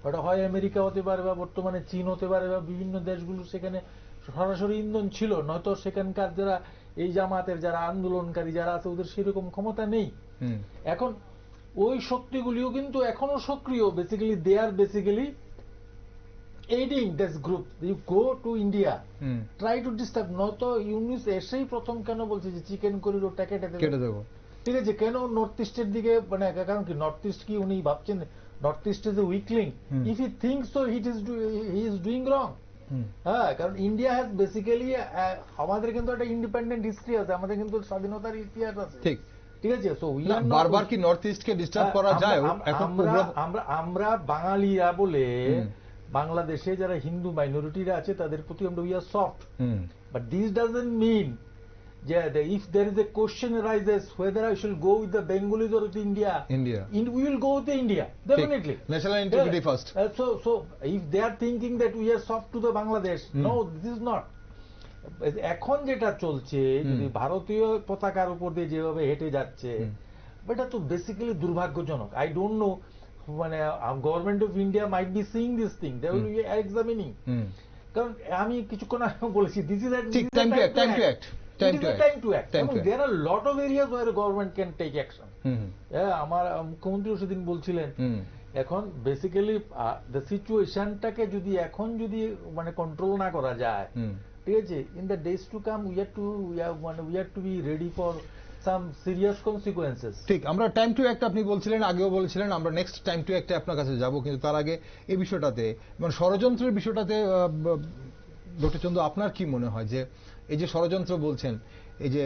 ওটা হয় আমেরিকা হতে পারে, বা বর্তমানে চীন হতে পারে, বা বিভিন্ন দেশগুলো সেখানে সরাসরি ইন্ধন ছিল, নয়তো সেখানকার যারা এই জামাতের যারা আন্দোলনকারী যারা আছে, ওদের সেরকম ক্ষমতা নেই। এখন ওই শক্তিগুলিও কিন্তু এখনো সক্রিয়, basically they are basically aiding this group. You go to India, try to disturb, নয়তো ইউনিস এসেই প্রথম কেন বলছে যে চিকেন করিডোরটা কেটে দেবো, ঠিক আছে? কেন নর্থ ইস্টের দিকে, মানে কারণ কি নর্থ ইস্ট কি উনি ভাবছেন north east is a weak link? If he thinks so he is doing wrong. হ্যাঁ, কারণ ইন্ডিয়া হ্যাজ বেসিক্যালি, আমাদের কিন্তু একটা ইন্ডিপেন্ডেন্ট হিস্ট্রি আছে, আমাদের কিন্তু স্বাধীনতার ইতিহাস আছে, ঠিক আছে? সো বারবার কি নর্থ ইস্টকে ডিস্টার্ব করা যায়? আমরা বাঙালিরা বলে বাংলাদেশে যারা হিন্দু মাইনরিটিরা আছে তাদের প্রতি আমরা we are soft, but this doesn't mean যে if there is a question raises whether I should go with the Bengalis or with India, we will go with India definitely, national integrity first. So if they are thinking that we are soft to the Bangladesh, no, this is not. এখন যেটা চলছে, যদি ভারতীয় পতাকার উপর দিয়ে যেভাবে হেঁটে যাচ্ছে, এটা তো বেসিক্যালি দুর্ভাগ্যজনক। আই ডোন্ট নো, মানে government of India might be seeing this thing, they will be examining. কারণ আমি কিছুক্ষণ আগে বলেছি, this is time to act, এবং there are lot of areas where government can take action. আমার মুখ্যমন্ত্রীও সেদিন বলছিলেন, এখন বেসিক্যালি দ্য সিচুয়েশনটাকে যদি এখন যদি মানে কন্ট্রোল না করা যায়, ঠিক আছে, in the days to come we have to be ready for some serious consequences. ঠিক, আমরা টাইম টু অ্যাক্ট আপনি বলছিলেন, আগেও বলছিলেন, আমরা নেক্সট টাইম টু অ্যাক্টে আপনার কাছে যাব, কিন্তু তার আগে এই বিষয়টাতে মানে ষড়যন্ত্রের বিষয়টাতে ডক্টর চন্দ্র, আপনার কি মনে হয় যে এই যে ষড়যন্ত্র বলছেন, এই যে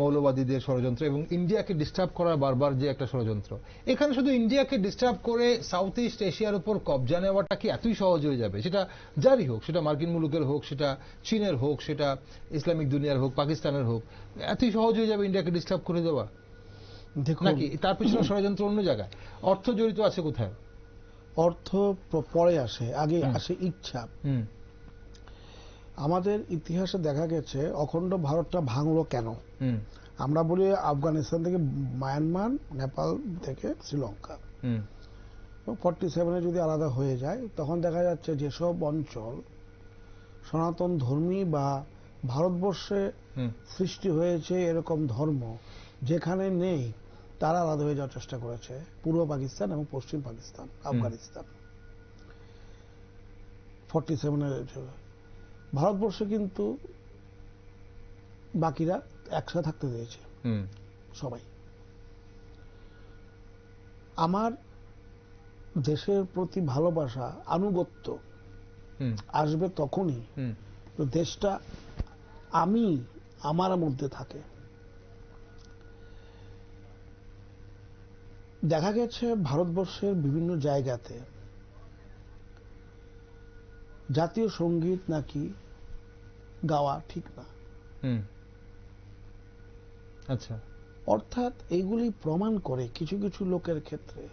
মৌলবাদীদের ষড়যন্ত্র এবং ইন্ডিয়াকে ডিস্টার্ব করার বারবার যে একটা ষড়যন্ত্র, এখানে শুধু ইন্ডিয়াকে ডিস্টার্ব করে সাউথ ইস্ট এশিয়ার উপর কবজা নেওয়াটা কি এতই সহজ হয়ে যাবে? সেটা যারই হোক, সেটা মার্কিন মুলুকের হোক, সেটা চীনের হোক, সেটা ইসলামিক দুনিয়ার হোক, পাকিস্তানের হোক, এতই সহজ হয়ে যাবে ইন্ডিয়াকে ডিস্টার্ব করে দেওয়া? নাকি তার পিছনে ষড়যন্ত্র অন্য জায়গায়, অর্থ জড়িত আছে কোথায়? অর্থ পরে আসে, আগে আসে ইচ্ছা। আমাদের ইতিহাসে দেখা গেছে অখণ্ড ভারতটা ভাঙলো কেন। আমরা বলি আফগানিস্তান থেকে মায়ানমার, নেপাল থেকে শ্রীলঙ্কা, 47-এ যদি আলাদা হয়ে যায় তখন দেখা যাচ্ছে যেসব অঞ্চল সনাতন ধর্মী বা ভারতবর্ষে সৃষ্টি হয়েছে এরকম ধর্ম যেখানে নেই, তারা আলাদা হয়ে যাওয়ার চেষ্টা করেছে। পূর্ব পাকিস্তান এবং পশ্চিম পাকিস্তান, আফগানিস্তান 47-এর। ভারতবর্ষে কিন্তু বাকিরা একসাথে থাকতে দিয়েছে সবাই। আমার দেশের প্রতি ভালোবাসা, আনুগত্য আসবে তখনই দেশটা আমার মধ্যে থাকে। দেখা গেছে ভারতবর্ষের বিভিন্ন জায়গাতে জাতীয় সঙ্গীত নাকি গাওয়া ঠিক না। আচ্ছা, অর্থাৎ এইগুলি প্রমাণ করে কিছু কিছু লোকের ক্ষেত্রে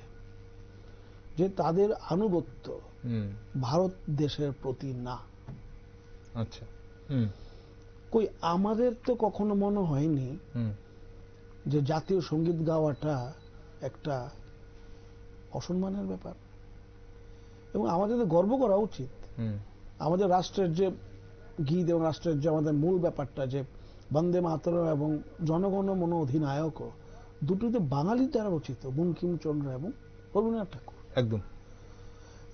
যে তাদের আনুগত্য ভারত দেশের প্রতি না। আচ্ছা, কই আমাদের তো কখনো মনে হয়নি যে জাতীয় সঙ্গীত গাওয়াটা একটা অসম্মানের ব্যাপার, এবং আমাদের তো গর্ব করা উচিত। আমাদের রাষ্ট্রের যে গীত এবং রাষ্ট্রের যে আমাদের মূল ব্যাপারটা যে বন্দে মাতরম এবং জনগণ মন অধিনায়ক, দুটোতে বাঙালি দ্বারা রচিত, বঙ্কিমচন্দ্র এবং রবীন্দ্রনাথ ঠাকুর। একদম।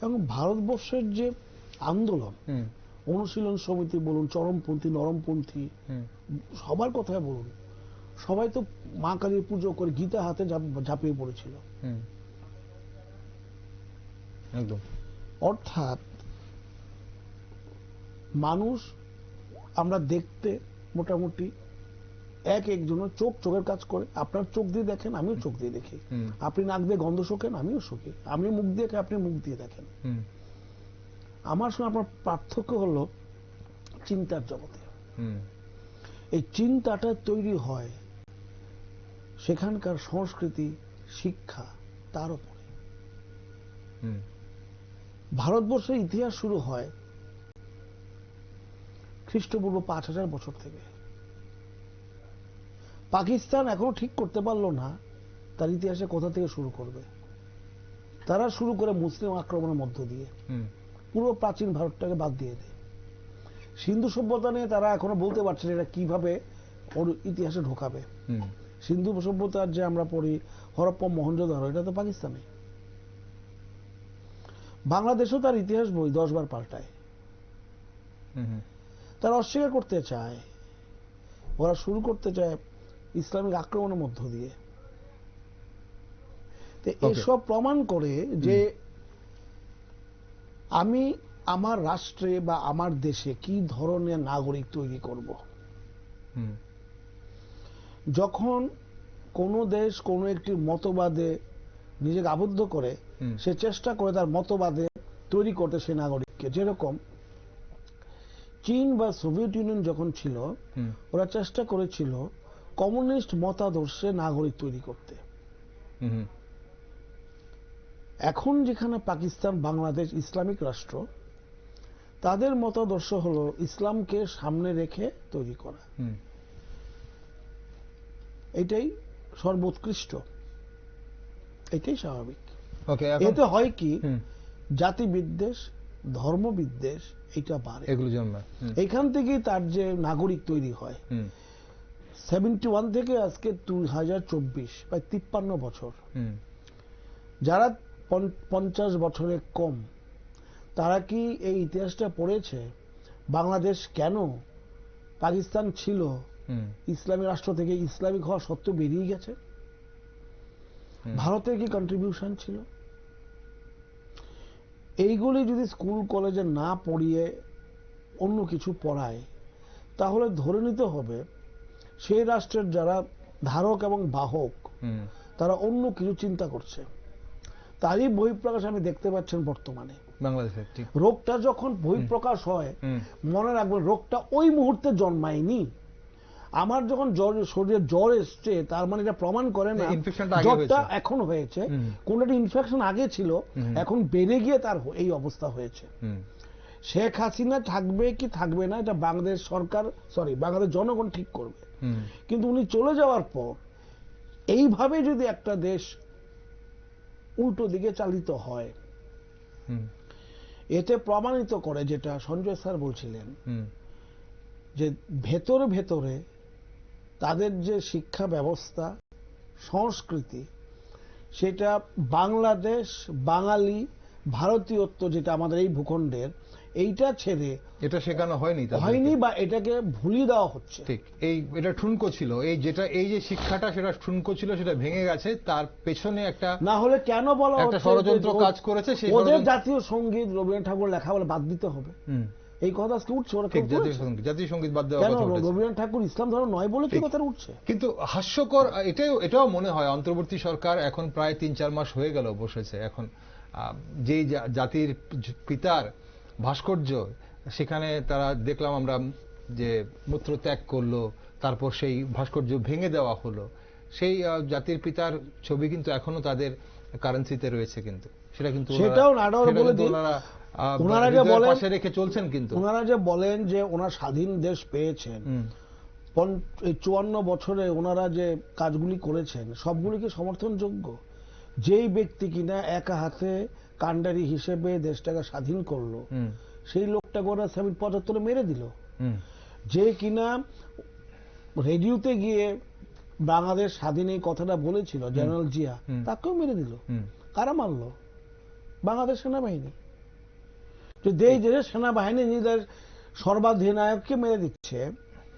এবং ভারতবর্ষের যে আন্দোলন, অনুশীলন সমিতি বলুন, চরমপন্থী, নরমপন্থী, সবার কথায় বলুন, সবাই তো মা কালীর পুজো করে গীতা হাতে ঝাঁপিয়ে পড়েছিল। একদম। অর্থাৎ মানুষ আমরা দেখতে মোটামুটি একজনের চোখের কাজ করে। আপনার চোখ দিয়ে দেখেন, আমিও চোখ দিয়ে দেখি। আপনি নাক দিয়ে গন্ধ শোকেন, আমিও শোকি। আমি মুখ দিয়ে আপনি মুখ দিয়ে দেখেন। আমার সঙ্গে আপনার পার্থক্য হলো চিন্তার জগতে। এই চিন্তাটা তৈরি হয় সেখানকার সংস্কৃতি, শিক্ষা, তার উপরে। ভারতবর্ষের ইতিহাস শুরু হয় খ্রিস্টপূর্ব 5000 বছর থেকে। পাকিস্তান এখনো ঠিক করতে পারলো না তার ইতিহাসে কোথা থেকে শুরু করবে। তারা শুরু করে মুসলিম আক্রমণের মধ্য দিয়ে পুরো প্রাচীন ভারতটাকে বাদ দিয়ে দেয়। সিন্ধু সভ্যতা নিয়ে তারা এখনো বলতে পারছে না এটা কিভাবে ওর ইতিহাসে ঢোকাবে। সিন্ধু সভ্যতার যে আমরা পড়ি হরপ্পা, মহেঞ্জোদারো, এটা তো পাকিস্তানে। বাংলাদেশও তার ইতিহাস বই 10 বার পাল্টায়। তারা অস্বীকার করতে চায়, ওরা শুরু করতে চায় ইসলামিক আক্রমণের মধ্য দিয়ে। এসব প্রমাণ করে যে আমি আমার রাষ্ট্রে বা আমার দেশে কি ধরনের নাগরিক তৈরি করব। যখন কোন দেশ কোন একটি মতবাদে নিজেকে আবদ্ধ করে, সে চেষ্টা করে তার মতবাদে তৈরি করতে সে নাগরিককে। যেরকম চীন বা সোভিয়েত ইউনিয়ন যখন ছিল, ওরা চেষ্টা করেছিল কমিউনিস্ট মতাদর্শে নাগরিক তৈরি করতে। এখন যেখানে পাকিস্তান, বাংলাদেশ ইসলামিক রাষ্ট্র, তাদের মতাদর্শ হলো ইসলামকে সামনে রেখে তৈরি করা। এটাই সর্বোৎকৃষ্ট, এটাই স্বাভাবিক। এতে হয় কি, জাতি বিদ্বেষ, ধর্ম বিদ্বেষ এটা বাড়ে, এগুলো জন্মায়। এখান থেকেই তার যে নাগরিক তৈরি হয়। 71 থেকে আজকে 2024, প্রায় 53 বছর। যারা 50 বছরের কম, তারা কি এই ইতিহাসটা পড়েছে বাংলাদেশ কেন পাকিস্তান ছিল ইসলামী রাষ্ট্র থেকে ইসলামিক হওয়া সত্ত্বেও বেরিয়ে গেছে? ভারতের কি কন্ট্রিবিউশন ছিল? এইগুলি যদি স্কুল কলেজে না পড়িয়ে অন্য কিছু পড়ায়, তাহলে ধরে নিতে হবে সেই রাষ্ট্রের যারা ধারক এবং বাহক, তারা অন্য কিছু চিন্তা করছে। তারই বহিঃপ্রকাশ আমি দেখতে পাচ্ছেন বর্তমানে বাংলাদেশে। রোগটা যখন বহিঃপ্রকাশ হয়, মনে রাখবেন রোগটা ওই মুহূর্তে জন্মায়নি। আমার যখন শরীরে জ্বর এসছে তার মানে এটা প্রমাণ করে না ইনফেকশনটা আগে জ্বরটা হয়েছে। এখন হয়েছে, কোন একটা ইনফেকশন আগে ছিল, এখন বেড়ে গিয়ে তার এই অবস্থা হয়েছে। শেখ হাসিনা থাকবে কি থাকবে না এটা বাংলাদেশ সরকার, বাংলাদেশ জনগণ ঠিক করবে। কিন্তু উনি চলে যাওয়ার পর এইভাবে যদি একটা দেশ উল্টো দিকে চালিত হয়, এতে প্রমাণিত করে যেটা সঞ্জয় স্যার বলছিলেন যে ভেতরে ভেতরে তাদের যে শিক্ষা ব্যবস্থা, সংস্কৃতি, সেটা বাংলাদেশ, বাঙালি, ভারতীয়ত্ব যেটা আমাদের এই ভূখণ্ডের, এইটা ছেড়ে এটা শেখানো হয়নি বা এটাকে ভুলিয়ে দেওয়া হচ্ছে। ঠিক, এটা ঠুনকো ছিল, এই যে শিক্ষাটা সেটা ঠুনকো ছিল, সেটা ভেঙে গেছে। তার পেছনে একটা, না হলে কেন বলা হচ্ছে একটা ষড়যন্ত্র কাজ করেছে। সেই ওদের জাতীয় সঙ্গীত রবীন্দ্রনাথ ঠাকুর লেখা বলে বাদ দিতে হবে, এই কথা আজকে উঠছে। ওরা জাতীয় সঙ্গীত বাদ দেওয়ার কেন কথা উঠেছে। রবীন্দ্রনাথ ঠাকুর ইসলাম ধর্ম নয় বলে কি কথা উঠছে? কিন্তু হাস্যকর এটাও মনে হয়, অন্তর্বর্তী সরকার এখন প্রায় 3-4 মাস হয়ে গেল বসেছে, এখন যেই জাতির পিতার ভাস্কর্য, সেখানে তারা দেখলাম আমরা যে মূত্র ত্যাগ করলো, তারপর সেই ভাস্কর্য ভেঙে দেওয়া হলো। সেই জাতির পিতার ছবি কিন্তু এখনো তাদের কারেন্সিতে রয়েছে, কিন্তু সেটা কিন্তু সেটাও ওনারা যে বলেন পাশে রেখে চলছেন। কিন্তু ওনারা যে বলেন যে ওনারা স্বাধীন দেশ পেয়েছেন, 54 বছরে ওনারা যে কাজগুলি করেছেন সবগুলি কি সমর্থনযোগ্য? যেই ব্যক্তি কিনা একা হাতে কান্ডারি হিসেবে দেশটাকে স্বাধীন করলো, সেই লোকটাকে ওরা 75 মেরে দিল। যে কিনা রেডিওতে গিয়ে বাংলাদেশ স্বাধীন এই কথাটা বলেছিল, জেনারেল জিয়া, তাকেও মেরে দিল। কারা মারল? বাংলাদেশ সেনাবাহিনী। যে সেনাবাহিনী নিজেদের সর্বাধিনায়ককে মেরে দিচ্ছে,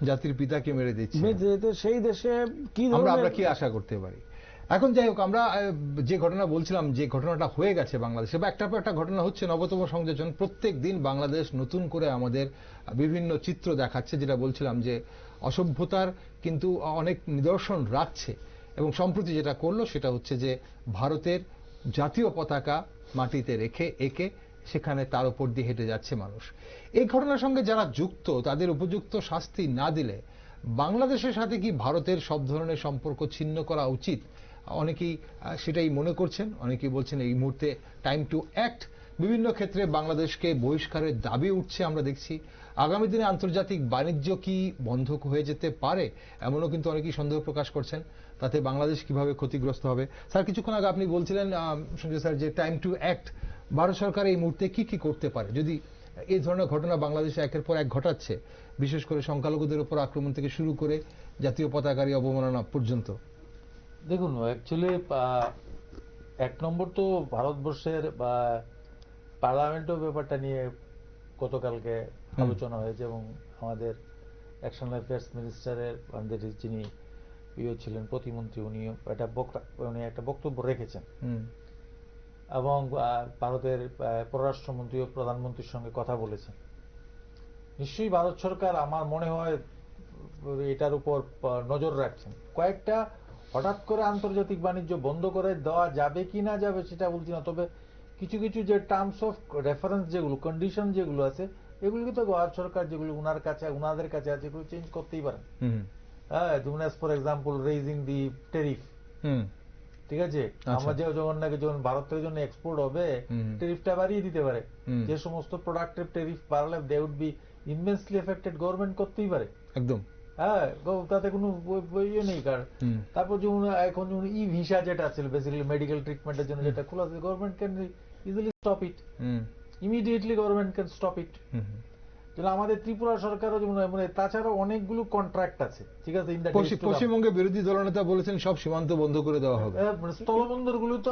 জাতির পিতাকে মেরে দিচ্ছে, সেই দেশে কি আমরা কি আশা করতে পারি? এখন যাই হোক, আমরা যে ঘটনা বলছিলাম, যে ঘটনাটা হয়ে গেছে বাংলাদেশে, বা একটার পর একটা ঘটনা হচ্ছে, নবতম সংযোজন। প্রত্যেক দিন বাংলাদেশ নতুন করে আমাদের বিভিন্ন চিত্র দেখাচ্ছে, যেটা বলছিলাম যে অসভ্যতার কিন্তু অনেক নিদর্শন রাখছে। এবং সম্প্রতি যেটা করলো সেটা হচ্ছে যে ভারতের জাতীয় পতাকা মাটিতে রেখে একে সেখানে তার উপর দিয়ে হেঁটে যাচ্ছে মানুষ। এই ঘটনার সঙ্গে যারা যুক্ত তাদের উপযুক্ত শাস্তি না দিলে বাংলাদেশের সাথে কি ভারতের সব ধরনের সম্পর্ক ছিন্ন করা উচিত? অনেকেই সেটাই মনে করছেন, অনেকেই বলছেন এই মুহূর্তে টাইম টু অ্যাক্ট। বিভিন্ন ক্ষেত্রে বাংলাদেশকে বহিষ্কারের দাবি উঠছে, আমরা দেখছি। আগামী দিনে আন্তর্জাতিক বাণিজ্য কি বন্ধ হয়ে যেতে পারে, এমনও কিন্তু অনেকেই সন্দেহ প্রকাশ করছেন। তাতে বাংলাদেশ কিভাবে ক্ষতিগ্রস্ত হবে? স্যার, কিছুক্ষণ আগে আপনি বলছিলেন সঞ্জয় স্যার, যে টাইম টু অ্যাক্ট, ভারত সরকার এই মুহূর্তে কি কি করতে পারে যদি এই ধরনের ঘটনা বাংলাদেশে একের পর এক ঘটাচ্ছে, বিশেষ করে সংখ্যালঘুদের উপর আক্রমণ থেকে শুরু করে জাতীয় পতাকারই অবমাননা পর্যন্ত? দেখুন, অ্যাকচুয়ালি এক নম্বর তো ভারতবর্ষের বা পার্লামেন্টও ব্যাপারটা নিয়ে গতকালকে আলোচনা হয়েছে, এবং আমাদের এক্সটার্নাল অ্যাফেয়ার্স মিনিস্টারের আমাদের যিনি ছিলেন প্রতিমন্ত্রী, উনি একটা বক্তব্য রেখেছেন, এবং ভারতের পররাষ্ট্রমন্ত্রী ও প্রধানমন্ত্রীর সঙ্গে কথা বলেছেন। নিশ্চয়ই ভারত সরকার আমার মনে হয় এটার উপর নজর রাখছেন। কয়েকটা হঠাৎ করে আন্তর্জাতিক বাণিজ্য বন্ধ করে দেওয়া যাবে কি না যাবে সেটা বলছি না, তবে কিছু কিছু যে টার্মস অফ রেফারেন্স যেগুলো, কন্ডিশন যেগুলো আছে, এগুলো কিন্তু ভারত সরকার যেগুলো উনাদের কাছে আছে এগুলো চেঞ্জ করতেই পারেন। হ্যাঁ, যেমন for example raising the tariff, ঠিক আছে, আমরা যখন ভারত থেকে যখন এক্সপোর্ট হবে টেরিফটা বাড়িয়ে দিতে পারে। যে সমস্ত প্রোডাক্টের টেরিফ বাড়ালে they would be immensely affected, government করতেই পারে একদম। হ্যাঁ, তাতে কোনো ইয়ে নেই। কারণ তারপর যেমন এখন যেমন ই ভিসা যেটা আছে বেসিক্যালি মেডিকেল ট্রিটমেন্টের জন্য যেটা খোলা আছে, government can easily stop it, immediately government can stop it. যেন আমাদের ত্রিপুরা সরকারও যেমন, তাছাড়াও অনেকগুলো কন্ট্রাক্ট আছে, ঠিক আছে। পশ্চিমবঙ্গে বিরোধী দলনেতা বলেছেন সব সীমান্ত বন্ধ করে দেওয়া হবে। স্থলবন্দর গুলো তো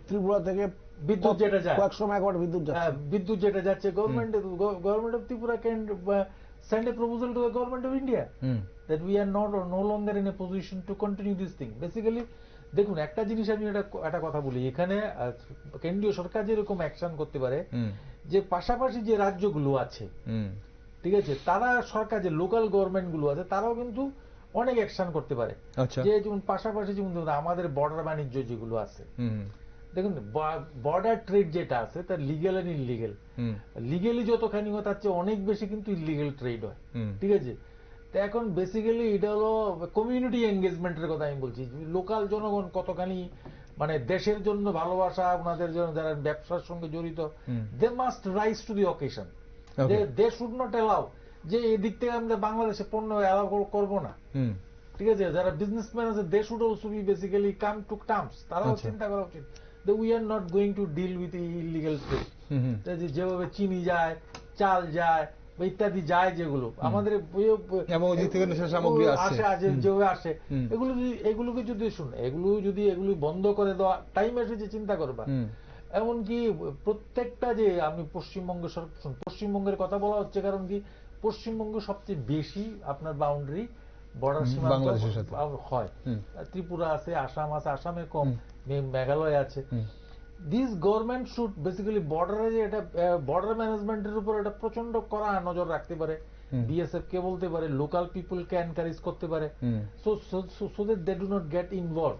ত্রিপুরা থেকে বিদ্যুৎ যেটা যায়, 100 মেগাওয়াট বিদ্যুৎ যেটা যাচ্ছে, government of Tripura can send a proposal to the government of India that we are no longer in a position to continue this thing. Basically, দেখুন একটা জিনিস আমি একটা কথা বলি, এখানে কেন্দ্রীয় সরকার যেরকম অ্যাকশন করতে পারে, যে পাশাপাশি যে রাজ্যগুলো আছে, ঠিক আছে, তারা সরকার যে লোকাল গভর্নমেন্ট গুলো আছে তারাও কিন্তু অনেক অ্যাকশন করতে পারে। যে যেমন পাশাপাশি যেমন আমাদের বর্ডার বাণিজ্য যেগুলো আছে, দেখুন বর্ডার ট্রেড যেটা আছে তার লিগ্যাল আর ইনলিগ্যাল, লিগ্যালি যতখানি হয় তার চেয়ে অনেক বেশি কিন্তু ইলিগ্যাল ট্রেড হয়, ঠিক আছে। তো এখন বেসিক্যালি এটা হলো কমিউনিটি এঙ্গেজমেন্টের কথা আমি বলছি, লোকাল জনগণ কতখানি মানে দেশের জন্য ভালোবাসা, ওনাদের জন্য যারা ব্যবসার সঙ্গে জড়িত, they must rise to the occasion, they should not allow যে এদিক থেকে আমরা বাংলাদেশে পণ্য অ্যালাউ করবো না, ঠিক আছে? যারা বিজনেসম্যান আছে they should also be basically come to terms, তারাও চিন্তা করা উচিত যে we are not going to deal with illegal trade. যেভাবে চিনি যায়, চাল যায় বা ইত্যাদি যায়, যেগুলো আমাদের যেভাবে আসে, এগুলোকে যদি এগুলো বন্ধ করে দেওয়া টাইম এসেছে, চিন্তা করবা। এমনকি প্রত্যেকটা যে আমি পশ্চিমবঙ্গের কথা বলা হচ্ছে, কারণ কি পশ্চিমবঙ্গ সবচেয়ে বেশি আপনার বাউন্ডারি বর্ডার সীমান্ত হয়, ত্রিপুরা আছে, আসাম আছে, আসামে কম, মেঘালয় আছে। দিস গভর্নমেন্ট শুড বেসিক্যালি বর্ডারে যে এটা বর্ডার ম্যানেজমেন্টের উপর এটা প্রচন্ড কড়া নজর রাখতে পারে, বিএসএফ কে বলতে পারে, লোকাল পিপল কে এনকারেজ করতে পারে, so that they do not get involve.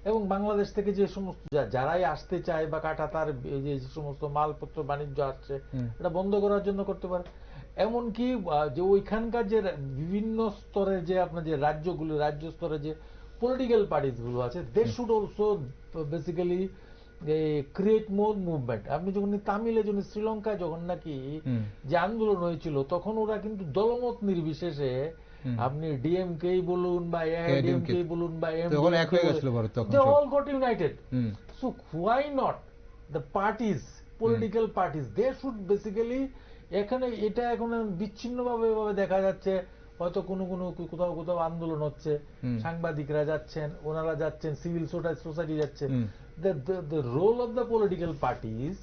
এবং বাংলাদেশ থেকে যে সমস্ত যারাই আসতে চায় বা কাটাতার যে সমস্ত মালপত্র বাণিজ্য আসছে, এটা বন্ধ করার জন্য করতে পারে। এমনকি যে ওইখানকার যে বিভিন্ন স্তরে যে আপনার যে রাজ্য স্তরে যে পলিটিক্যাল পার্টিস গুলো আছে, they should also basically create more movement. আপনি যখন তামিলে যখন শ্রীলঙ্কায় যখন নাকি যে আন্দোলন হয়েছিল, তখন ওরা কিন্তু দলমত নির্বিশেষে, আপনি ডিএমকে বলুন বা এআইডিএমকে বলুন বা they all got united. So why not the parties, political parties, they should basically, এখানে এটা এখন বিচ্ছিন্নভাবে দেখা যাচ্ছে, হয়তো কোথাও আন্দোলন হচ্ছে, সাংবাদিকরা যাচ্ছেন, ওনারা যাচ্ছেন, সিভিল সোসাইটি যাচ্ছে। The role of the political parties,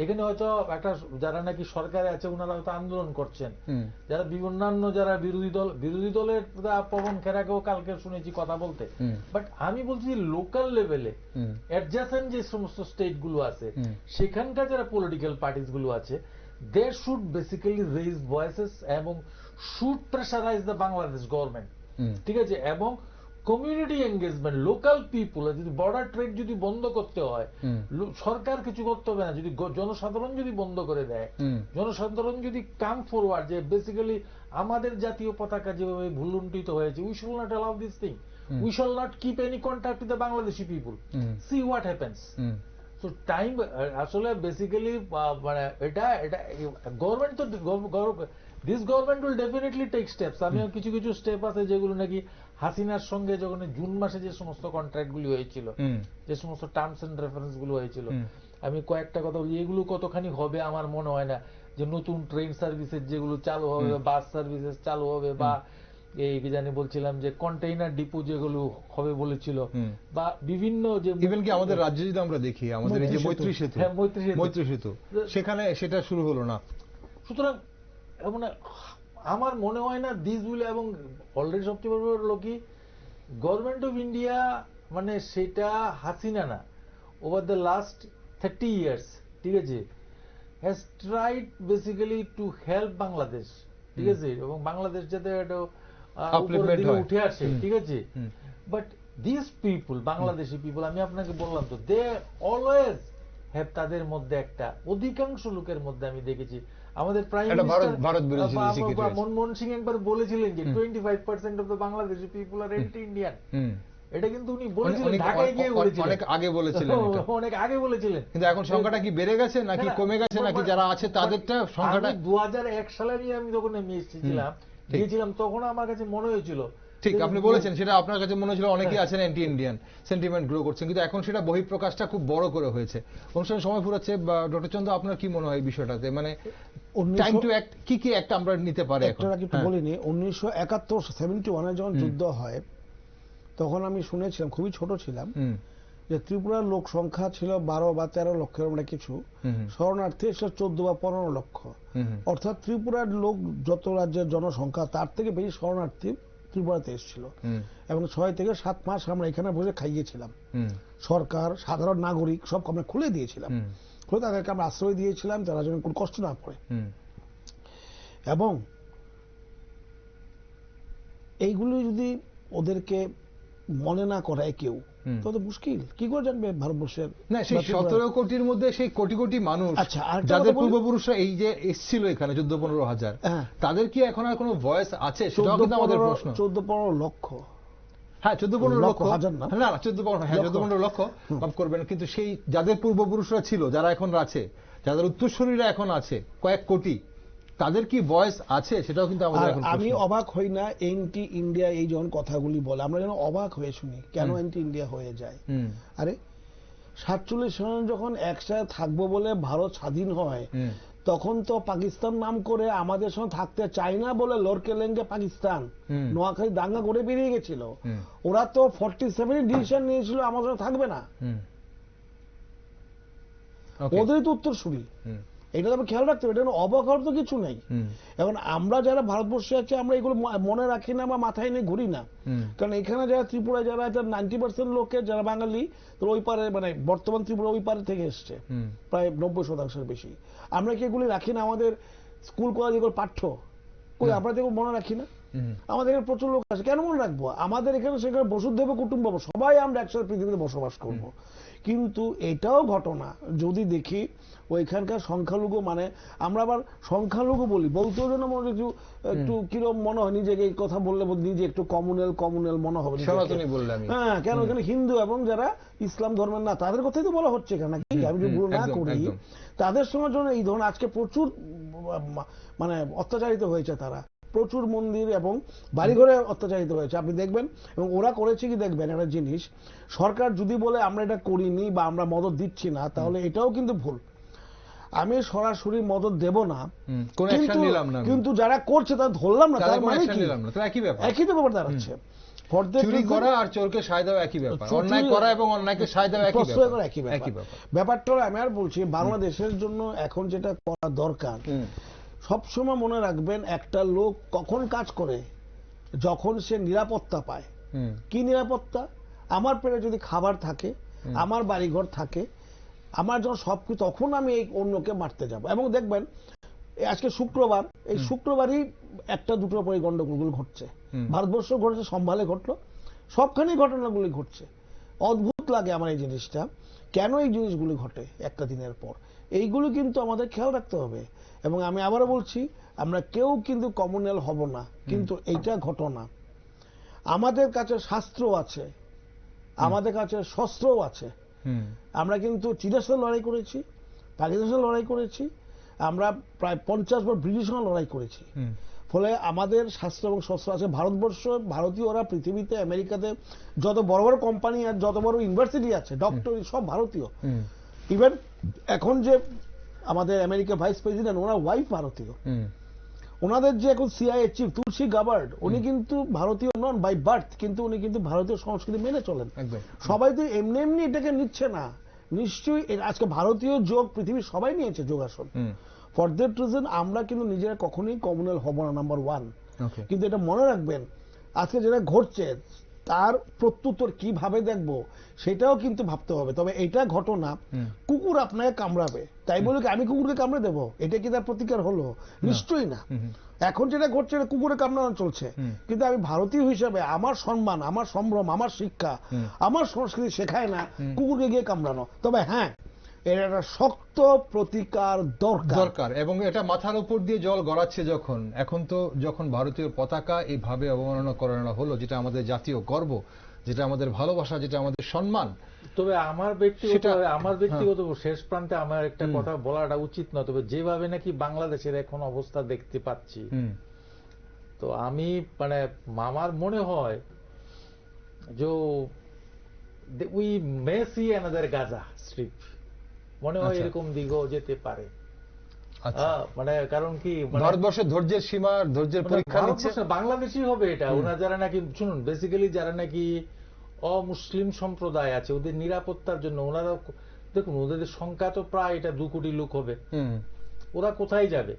এখানে হয়তো একটা যারা নাকি সরকারে আছে ওনারা হয়তো আন্দোলন করছেন, যারা অন্যান্য যারা বিরোধী দলের পবন খেরাকেও কালকে শুনেছি কথা বলতে। বাট আমি বলছি লোকাল লেভেলে অ্যাডজাসেন্ট যে সমস্ত স্টেট গুলো আছে, সেখানকার যারা পলিটিক্যাল পার্টিস গুলো আছে, they should basically raise voices এবং should pressurise the Bangladesh government, ঠিক আছে? এবং কমিউনিটি এঙ্গেজমেন্ট, লোকাল পিপুল, যদি বর্ডার ট্রেড যদি বন্ধ করতে হয়, সরকার কিছু করতে হবে না, যদি জনসাধারণ যদি বন্ধ করে দেয়, জনসাধারণ যদি কাম ফরওয়ার্ড, যে বেসিক্যালি আমাদের জাতীয় পতাকা যেভাবে ভুলুণ্ঠিত হয়েছে, we should not allow this thing, we shall not keep any contact with the Bangladeshi people, see what happens. So time আসলে বেসিক্যালি মানে এটা গভর্নমেন্ট তো this government will definitely take steps. আমিও কিছু স্টেপ আছে যেগুলো নাকি হাসিনার সঙ্গে যখন জুন মাসে যে সমস্ত কন্ট্রাক্ট গুলি হয়েছিল, যে সমস্ত টার্মস এন্ড রেফারেন্স গুলো হয়েছিল, আমি কয়েকটা কথা বলি, এগুলো কতখানি হবে আমার মনে হয় না। যে নতুন ট্রেন সার্ভিসেস যেগুলো চালু হবে, বাস সার্ভিসেস চালু হবে, বা এই কি জানি বলছিলাম যে কন্টেইনার ডিপো যেগুলো হবে বলেছিল, বা বিভিন্ন যে ইভেন কি আমাদের রাজ্যে যদি আমরা দেখি, আমাদের এই যে মৈত্রী সেতু, সেখানে সেটা শুরু হলো না। সুতরাং মানে আমার মনে হয় না দিস উইল, এবং অলরেডি সবচেয়ে বড় হলো কি গভর্নমেন্ট অফ ইন্ডিয়া, মানে সেটা হাসিনা না, ওভার দ্য লাস্ট 30 years, ঠিক আছে, has tried basically to help Bangladesh, ঠিক আছে, এবং বাংলাদেশ যাতে উঠে আসে, ঠিক আছে। বাট দিস পিপুল, বাংলাদেশি পিপুল, আমি আপনাকে বললাম তো, দে অলওয়েজ হ্যাভ, তাদের মধ্যে একটা অধিকাংশ লোকের মধ্যে আমি দেখেছি, আমাদের প্রাইম মিনিস্টার মনমোহন সিং একবার বলেছিলেন যে 25% of the Bangladeshi people are anti Indian. এটা কিন্তু উনি বলেছিলেন, ঢাকায় গিয়ে বলেছিলেন, অনেক আগে বলেছিলেন। কিন্তু এখন সংখ্যাটা কি বেড়ে গেছে নাকি কমে গেছে, নাকি যারা আছে তাদেরটা সংখ্যাটা? 2001 সালে আমি যখন গিয়েছিলাম, তখন আমার কাছে মনে হয়েছিল, ঠিক আপনি বলেছেন, সেটা আপনার কাছে মনে হচ্ছিল অনেকেই আছেন অ্যান্টি ইন্ডিয়ান সেন্টিমেন্ট গ্রো করছেন, কিন্তু এখন সেটা বহিঃপ্রকাশটা খুব বড় করে হয়েছে। অনুষ্ঠানের সময় ফুরাচ্ছে, ডক্টর চন্দ্র আপনার কি মনে হয় এই বিষয়টাতে, মানে টাইম টু অ্যাক্ট, কি একটা আমরা নিতে পারি? একটু বলিনি, 1971 যখন যুদ্ধ হয়, তখন আমি শুনেছিলাম, খুবই ছোট ছিলাম, যে ত্রিপুরার লোক সংখ্যা ছিল 12 বা 13 লক্ষের মানে কিছু, শরণার্থী ছিল 14 বা 15 লক্ষ। অর্থাৎ ত্রিপুরার লোক যত রাজ্যের জনসংখ্যা, তার থেকে বেশি শরণার্থী ত্রিপুরাতে এসেছিল, এবং 6 থেকে 7 মাস আমরা এখানে বসে খাইয়েছিলাম। সরকার, সাধারণ নাগরিক সব আমরা খুলে দিয়েছিলাম, খুলে তাদেরকে আমরা আশ্রয় দিয়েছিলাম, তারা যেন কোনো কষ্ট না পড়ে। এবং এইগুলো যদি ওদেরকে মনে না করায় কেউ, তো তো মুশকিল, কি করে জানবে ভারতবর্ষের? না, সেই 17 কোটির মধ্যে সেই কোটি কোটি মানুষ আচ্ছা, আরেকটা যাদের কথা বলি। পূর্বপুরুষরা এই যে এসেছিল এখানে 14-15 হাজার, হ্যাঁ। তাদের কি এখন আর কোনো ভয়েস আছে? সেটাও কিন্তু আমাদের প্রশ্ন। 14-15 লক্ষ। হ্যাঁ, 14-15 লক্ষ, হাজার না। না 14-15 লক্ষ মাফ করবেন, কিন্তু সেই যাদের পূর্বপুরুষরা ছিল, যারা এখন আছে, যাদের উত্তরসূরিরা এখন আছে কয়েক কোটি, তাদের কি ভয়েস আছে? সেটাও কিন্তু আমাদের আর এখন আমি প্রশ্ন। অবাক হই না এন্টি ইন্ডিয়া এই যখন কথাগুলি বলে, আমরা যেন অবাক হয়ে শুনি কেন এন্টি ইন্ডিয়া হয়ে যায়। আরে 47 সনে যখন একসাথে থাকবো বলে ভারত স্বাধীন হয়, তখন তো পাকিস্তান নাম করে আমাদের সঙ্গে থাকতে চায় না বলে লড়কে লেঙ্গে পাকিস্তান নোয়াখালী দাঙ্গা করে বেরিয়ে গেছিল। ওরা তো 47 ডিসিশন নিয়েছিল আমার সঙ্গে থাকবে না। ওদেরই তো উত্তরসূরি। এটা তো খেয়াল রাখতে হবে, এটা অবাক হওয়ার তো কিছু নেই। এখন আমরা যারা ভারতবর্ষে আছি, আমরা এগুলো মনে রাখি না বা মাথায় নিয়ে ঘুরি না। কারণ এখানে যারা ত্রিপুরায় যারা 90% লোকের যারা বাঙালি, তো ওই পারে মানে বর্তমান ত্রিপুরা ওই পারে থেকে এসছে, প্রায় 90% বেশি। আমরা কি এগুলি রাখি না আমাদের স্কুল কলেজ এগুলো পাঠ্য? কই আমরা তো এগুলো মনে রাখি না। আমাদের এখানে প্রচুর লোক আছে, কেন মনে রাখবো? আমাদের এখানে সেখানে বসুধৈব কুটুম্বকম, সবাই আমরা একসাথে পৃথিবীতে বসবাস করব। কিন্তু এটাও ঘটনা যদি দেখি ওইখানকার সংখ্যালঘু, মানে আমরা আবার সংখ্যালঘু বলতেও যেন মনে একটু একটু কিরম মনে হয়, নিজেকে এই কথা বললে নিজে একটু কমিউনাল মনে হবে। হ্যাঁ, কেন এখানে হিন্দু এবং যারা ইসলাম ধর্মের না, তাদের কথাই তো বলা হচ্ছে এখানে, নাকি? আমি যদি ভুল না করি, তাদের সঙ্গে জন্য এই ধরনের আজকে প্রচুর মানে অত্যাচারিত হয়েছে তারা, প্রচুর মন্দির এবং বাড়িঘরে অত্যাচারিত হয়েছে, আপনি দেখবেন। এবং ওরা করেছে কি দেখবেন একটা জিনিস, সরকার যদি বলে আমরা এটা করিনি বা আমরা মদত দিচ্ছি না, তাহলে এটাও কিন্তু ভুল। আমি সরাসরি মদত দেব না, কিন্তু যারা করছে তারা ধরলাম না, তার মানে কি একই তো ব্যাপার দাঁড়াচ্ছে। চুরি করা আর চোরকে সায় দেওয়া একই ব্যাপার, অন্যায় করা এবং অন্যায়কে সায় দেওয়া একই ব্যাপার। ব্যাপারটা আমি আর বলছি, বাংলাদেশের জন্য এখন যেটা করা দরকার, সবসময় মনে রাখবেন একটা লোক কখন কাজ করে, যখন সে নিরাপত্তা পায়। কি নিরাপত্তা? আমার পেটে যদি খাবার থাকে, আমার বাড়িঘর থাকে, আমার যখন সবকিছু, তখন আমি এই অন্যকে মারতে যাব। এবং দেখবেন আজকে শুক্রবার, এই শুক্রবারই একটা দুটোর পরে গন্ডগোলগুলো ঘটছে, ভারতবর্ষ ঘটছে, সম্ভালে ঘটলো, সবখানেই ঘটনাগুলি ঘটছে। অদ্ভুত লাগে আমার এই জিনিসটা, কেন এই জিনিসগুলি ঘটে একটা দিনের পর। এইগুলো কিন্তু আমাদের খেয়াল রাখতে হবে। এবং আমি আবারও বলছি, আমরা কেউ কিন্তু কমিউনাল হব না, কিন্তু এইটা ঘটনা। আমাদের কাছে শাস্ত্র আছে, আমাদের কাছে শস্ত্রও আছে। আমরা কিন্তু চীনের সাথে লড়াই করেছি, পাকিস্তানের সাথে লড়াই করেছি, আমরা প্রায় 50 বার ব্রিটিশের সঙ্গে লড়াই করেছি। ফলে আমাদের শাস্ত্র এবং শস্ত্র আছে। ভারতবর্ষ, ভারতীয়রা পৃথিবীতে, আমেরিকাতে যত বড় বড় কোম্পানি আর যত বড় ইউনিভার্সিটি আছে, ডক্টর সব ভারতীয়। ইভেন এখন যে আমাদের আমেরিকা ভাইস প্রেসিডেন্ট, ওনার ওয়াইফ ভারতীয়। ওনাদের যে এখন সিআইএ চিফ তুলসী গাবার্ড, উনি কিন্তু ভারতীয় নন বাই বার্থ, কিন্তু উনি কিন্তু ভারতীয় সংস্কৃতি মেনে চলেন। সবাই তো এমনি এমনি এটাকে নিচ্ছে না, নিশ্চয়ই আজকে ভারতীয় যোগ পৃথিবীর সবাই নিয়েছে যোগাসন। ফর দ্যাট রিজন আমরা কিন্তু নিজেরা কখনোই কমিউনাল হব না, নাম্বার 1। কিন্তু এটা মনে রাখবেন, আজকে যেটা ঘটছে তার প্রত্যুত্তর কিভাবে দেখবো সেটাও কিন্তু ভাবতে হবে। তবে এটা ঘটনা, কুকুর আপনাকে কামড়াবে, তাই বলে কি আমি কুকুরকে কামড়ে দেবো? এটা কি তার প্রতিকার হলো? নিশ্চয়ই না। এখন যেটা ঘটছে কুকুরে কামড়ানো চলছে, কিন্তু আমি ভারতীয় হিসাবে আমার সম্মান, আমার সম্ভ্রম, আমার শিক্ষা, আমার সংস্কৃতি শেখায় না কুকুরকে গিয়ে কামড়ানো। তবে হ্যাঁ, এর একটা শক্ত প্রতিকার দরকার। এবং এটা মাথার উপর দিয়ে জল গড়াচ্ছে যখন, এখন তো যখন ভারতীয় পতাকা এইভাবে অবমাননা করানো হলো, যেটা আমাদের জাতীয় গর্ব, যেটা আমাদের ভালোবাসা, যেটা আমাদের সম্মান। তবে আমার ব্যক্তিগত শেষ প্রান্তে আমার একটা কথা বলাটা উচিত নয়, তবে যেভাবে নাকি বাংলাদেশের এখন অবস্থা দেখতে পাচ্ছি, তো আমি মানে আমার মনে হয় যে we may C another Gaza strip, মনে হয় এরকম দিকেও যেতে পারে। মানে কারণ কি, ভারতবর্ষের ধৈর্যের সীমা, ধৈর্যের পরীক্ষা নিচ্ছে। বাংলাদেশই হবে এটা। ওনারা যারা নাকি, শুনুন, বেসিক্যালি যারা নাকি অমুসলিম সম্প্রদায় আছে, ওদের নিরাপত্তার জন্য ওনারা, দেখুন ওদের সংখ্যা তো প্রায় এটা 2 কোটি লোক হবে। ওরা কোথায় যাবে?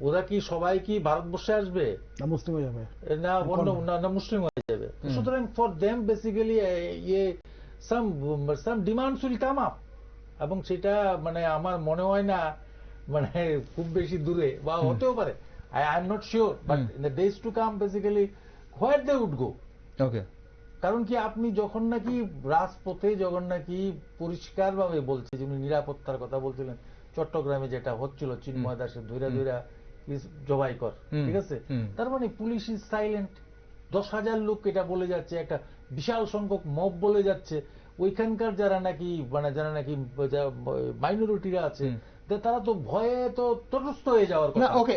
ওরা কি সবাই কি ভারতবর্ষে আসবে? না মুসলিম হয়ে যাবে, না অন্য না মুসলিম হয়ে যাবে। সুতরাং for them basically some demands will come up, এবং সেটা মানে আমার মনে হয় না মানে খুব বেশি দূরে, বা হতেও পারে, I am not sure, but in the days to come basically where they would go. Okay, কারণ কি আপনি যখন নাকি রাজপথে যখন নাকি পরিষ্কারভাবে বলছে, যেমনি নিরাপত্তার কথা বলছিলেন, চট্টগ্রামে যেটা হচ্ছিল চিন্ময় দাসের ধৈরা জবাই কর, ঠিক আছে, তার মানে পুলিশ ইজ সাইলেন্ট। 10,000 লোক এটা বলে যাচ্ছে, একটা বিশাল সংখ্যক মব বলে যাচ্ছে, ওইখানকার যারা নাকি মাইনরিটিরা আছে তারা তো ভয়ে তো তটস্থ হয়ে যাওয়ার কথা। ওকে,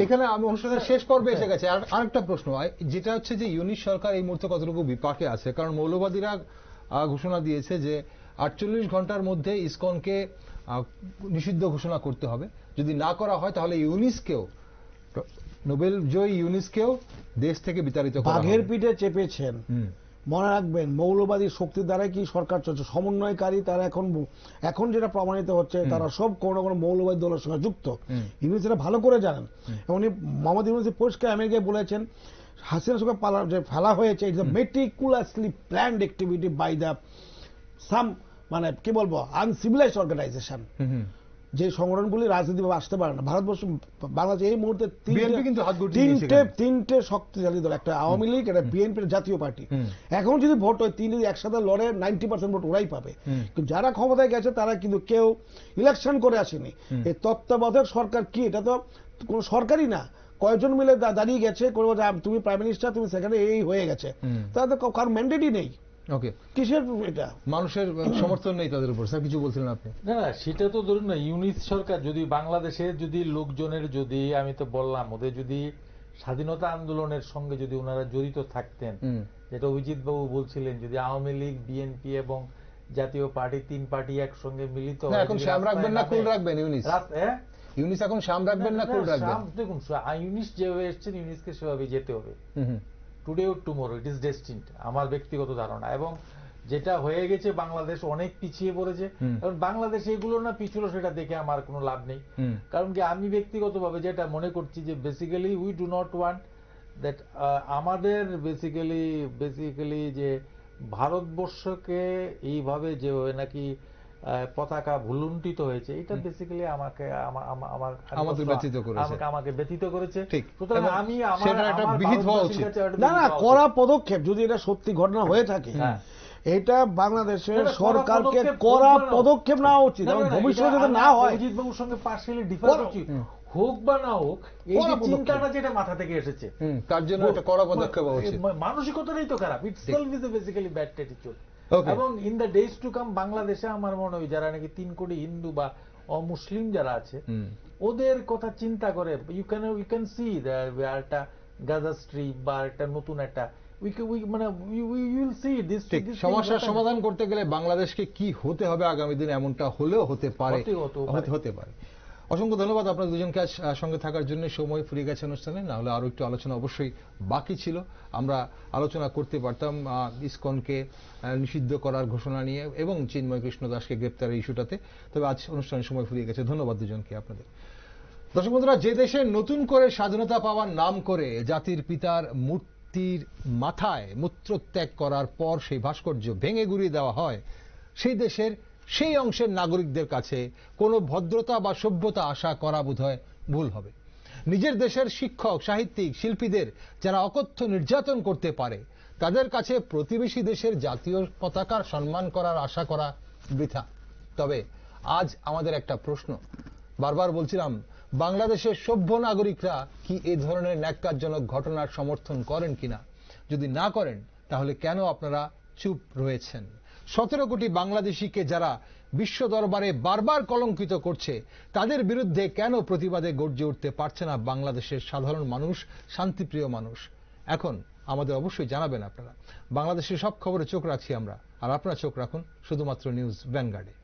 এখানে আমি অনুষ্ঠানের শেষ পর্বে এসে গেছে। আরেকটা প্রশ্ন, যেটা হচ্ছে যে ইউনিশ সরকার এই মুহূর্তে কতটুকু বিপাকে আছে, কারণ মৌলবাদীরা ঘোষণা দিয়েছে যে 48 ঘন্টার মধ্যে ইসকনকে নিষিদ্ধ ঘোষণা করতে হবে, যদি না করা হয় তাহলে ইউনিসকেও, নোবেল জয়ী ইউনিসকেও দেশ থেকে বিতাড়িত করা হবে। বাঘের পিঠে চেপেছেন। মনে রাখবেন, মৌলবাদী শক্তির দ্বারাই কি সরকার চলছে, সমন্বয়কারী তারা এখন যেটা প্রমাণিত হচ্ছে, তারা সব কোনো না কোনো মৌলবাদী দলের সঙ্গে যুক্ত। ইউনিস এটা ভালো করে জানেন, এবং মোহাম্মদ ইউনুস পরিষ্কার আমেরিকায় বলেছেন হাসিনার সঙ্গে যে ফেলা হয়েছে, it's a meticulously planned activity by the some, মানে কি বলবো, আনসিভিলাইজড অর্গানাইজেশন। যে সংগঠনগুলি রাজনীতিভাবে আসতে পারে না। ভারতবর্ষ, বাংলাদেশ এই মুহূর্তে তিনটে শক্তিশালী দল, একটা আওয়ামী লীগ, একটা বিএনপি, জাতীয় পার্টি। এখন যদি ভোট হয়, তিন যদি একসাথে লড়ে 90% ভোট ওরাই পাবে। কিন্তু যারা ক্ষমতায় গেছে তারা কিন্তু কেউ ইলেকশন করে আসেনি। এই তত্ত্বাবধায়ক সরকার কি, এটা তো কোন সরকারই না, কয়েকজন মিলে দাঁড়িয়ে গেছে, করবো তুমি প্রাইম মিনিস্টার, তুমি সেখানে এই হয়ে গেছে, তাদের কারোর ম্যান্ডেটই নেই। ওকে, কিসের এটা, মানুষের সমর্থন নেই তাদের উপর। স্যার কিছু বলছিলেন আপনি? না, সেটা তো ধরুন না, ইউনিস সরকার যদি বাংলাদেশের যদি লোকজনের যদি, আমি তো বললাম, ওদের যদি স্বাধীনতা আন্দোলনের সঙ্গে যদি ওনারা জড়িত থাকতেন, যেটা অভিজিৎ বাবু বলছিলেন, যদি আওয়ামী লীগ, বিএনপি এবং জাতীয় পার্টি, 3 পার্টি একসঙ্গে মিলিত, এখন শ্যাম রাখবেন না কুল রাখবেন ইউনিস? ইউনিস এখন শ্যাম রাখবেন না কুল রাখবেন? দেখুন, ইউনিস যেভাবে এসছেন, ইউনিসকে সেভাবে যেতে হবে। Today or tomorrow it is destined, আমার ব্যক্তিগত ধারণা। এবং যেটা হয়ে গেছে, বাংলাদেশ অনেক পিছিয়ে পড়েছে। কারণ বাংলাদেশ এগুলো না পিছলো, সেটা দেখে আমার কোনো লাভ নেই। কারণ কি, আমি ব্যক্তিগতভাবে যেটা মনে করছি যে basically we do not want that আমাদের বেসিক্যালি যে ভারতবর্ষকে এইভাবে যে নাকি পতাকা ভুলুণ্ঠিত হয়েছে, এটা বেসিক্যালি আমাকে ব্যথিত করেছে। সুতরাং আমি না কড়া পদক্ষেপ, যদি এটা সত্যি ঘটনা হয়ে থাকে, এটা বাংলাদেশের সরকারকে কড়া পদক্ষেপ নেওয়া উচিত, এবং ভবিষ্যতে যাতে না হয়। অজিত বাবুর সঙ্গে পার্সিয়ালি ডিফার করছি, হোক বা না হোক, এই যে চিন্তাটা যেটা মাথা থেকে এসেছে, তার জন্য একটা কড়া পদক্ষেপ হওয়া উচিত। মানসিকতাটাই তো খারাপ, itself is a basically bad attitude. এবং in the days to come, বাংলাদেশে আমার মনে হয় যারা নাকি 3 কোটি হিন্দু বা অমুসলিম যারা আছে, ওদের কথা চিন্তা করে ইউ ক্যান সি একটা গাজা স্ট্রিপ বা একটা নতুন একটা সমস্যার সমাধান করতে গেলে বাংলাদেশকে কি হতে হবে আগামী দিনে, এমনটা হলেও হতে পারে। অসংখ্য ধন্যবাদ আপনাদের দুজনকে সঙ্গে থাকার জন্য। সময় ফুরিয়ে গেছে অনুষ্ঠানে, না হলে আরো একটু আলোচনা অবশ্যই বাকি ছিল। আমরা আলোচনা করতে পারতাম ইসকনকে নিষিদ্ধ করার ঘোষণা নিয়ে এবং চিন্ময় কৃষ্ণ দাসকে গ্রেপ্তারের ইস্যুটাতে। তবে আজ অনুষ্ঠানের সময় ফুরিয়ে গেছে। ধন্যবাদ দুজনকে আপনাদের। দর্শক বন্ধুরা, যে দেশে নতুন করে স্বাধীনতা পাওয়ার নাম করে জাতির পিতার মূর্তির মাথায় মূত্রত্যাগ করার পর সেই ভাস্কর্য ভেঙে গুঁড়িয়ে দেওয়া হয়, সেই দেশের সেই অংশের নাগরিকদের কাছে কোনো ভদ্রতা বা সভ্যতা আশা করা বোধহয় ভুল হবে। নিজের দেশের শিক্ষক, সাহিত্যিক, শিল্পীদের যারা অকথ্য নির্যাতন করতে পারে, তাদের কাছে প্রতিবেশী দেশের জাতীয় পতাকার সম্মান করার আশা করা বৃথা। তবে আজ আমাদের একটা প্রশ্ন, বারবার বলছিলাম, বাংলাদেশের সভ্য নাগরিকরা কি এ ধরনের ন্যাক্কারজনক ঘটনার সমর্থন করেন কিনা? যদি না করেন, তাহলে কেন আপনারা চুপ রয়েছেন? 17 কোটি বাংলাদেশিকে যারা বিশ্ব দরবারে বারবার কলঙ্কিত করছে, তাদের বিরুদ্ধে কেন প্রতিবাদে গর্জে উঠতে পারছে না বাংলাদেশের সাধারণ মানুষ, শান্তিপ্রিয় মানুষ? এখন আমাদের অবশ্যই জানাবেন আপনারা। বাংলাদেশের সব খবরে চোখ রাখছি আমরা, আর আপনারা চোখ রাখুন শুধুমাত্র নিউজ ভ্যানগার্ডে।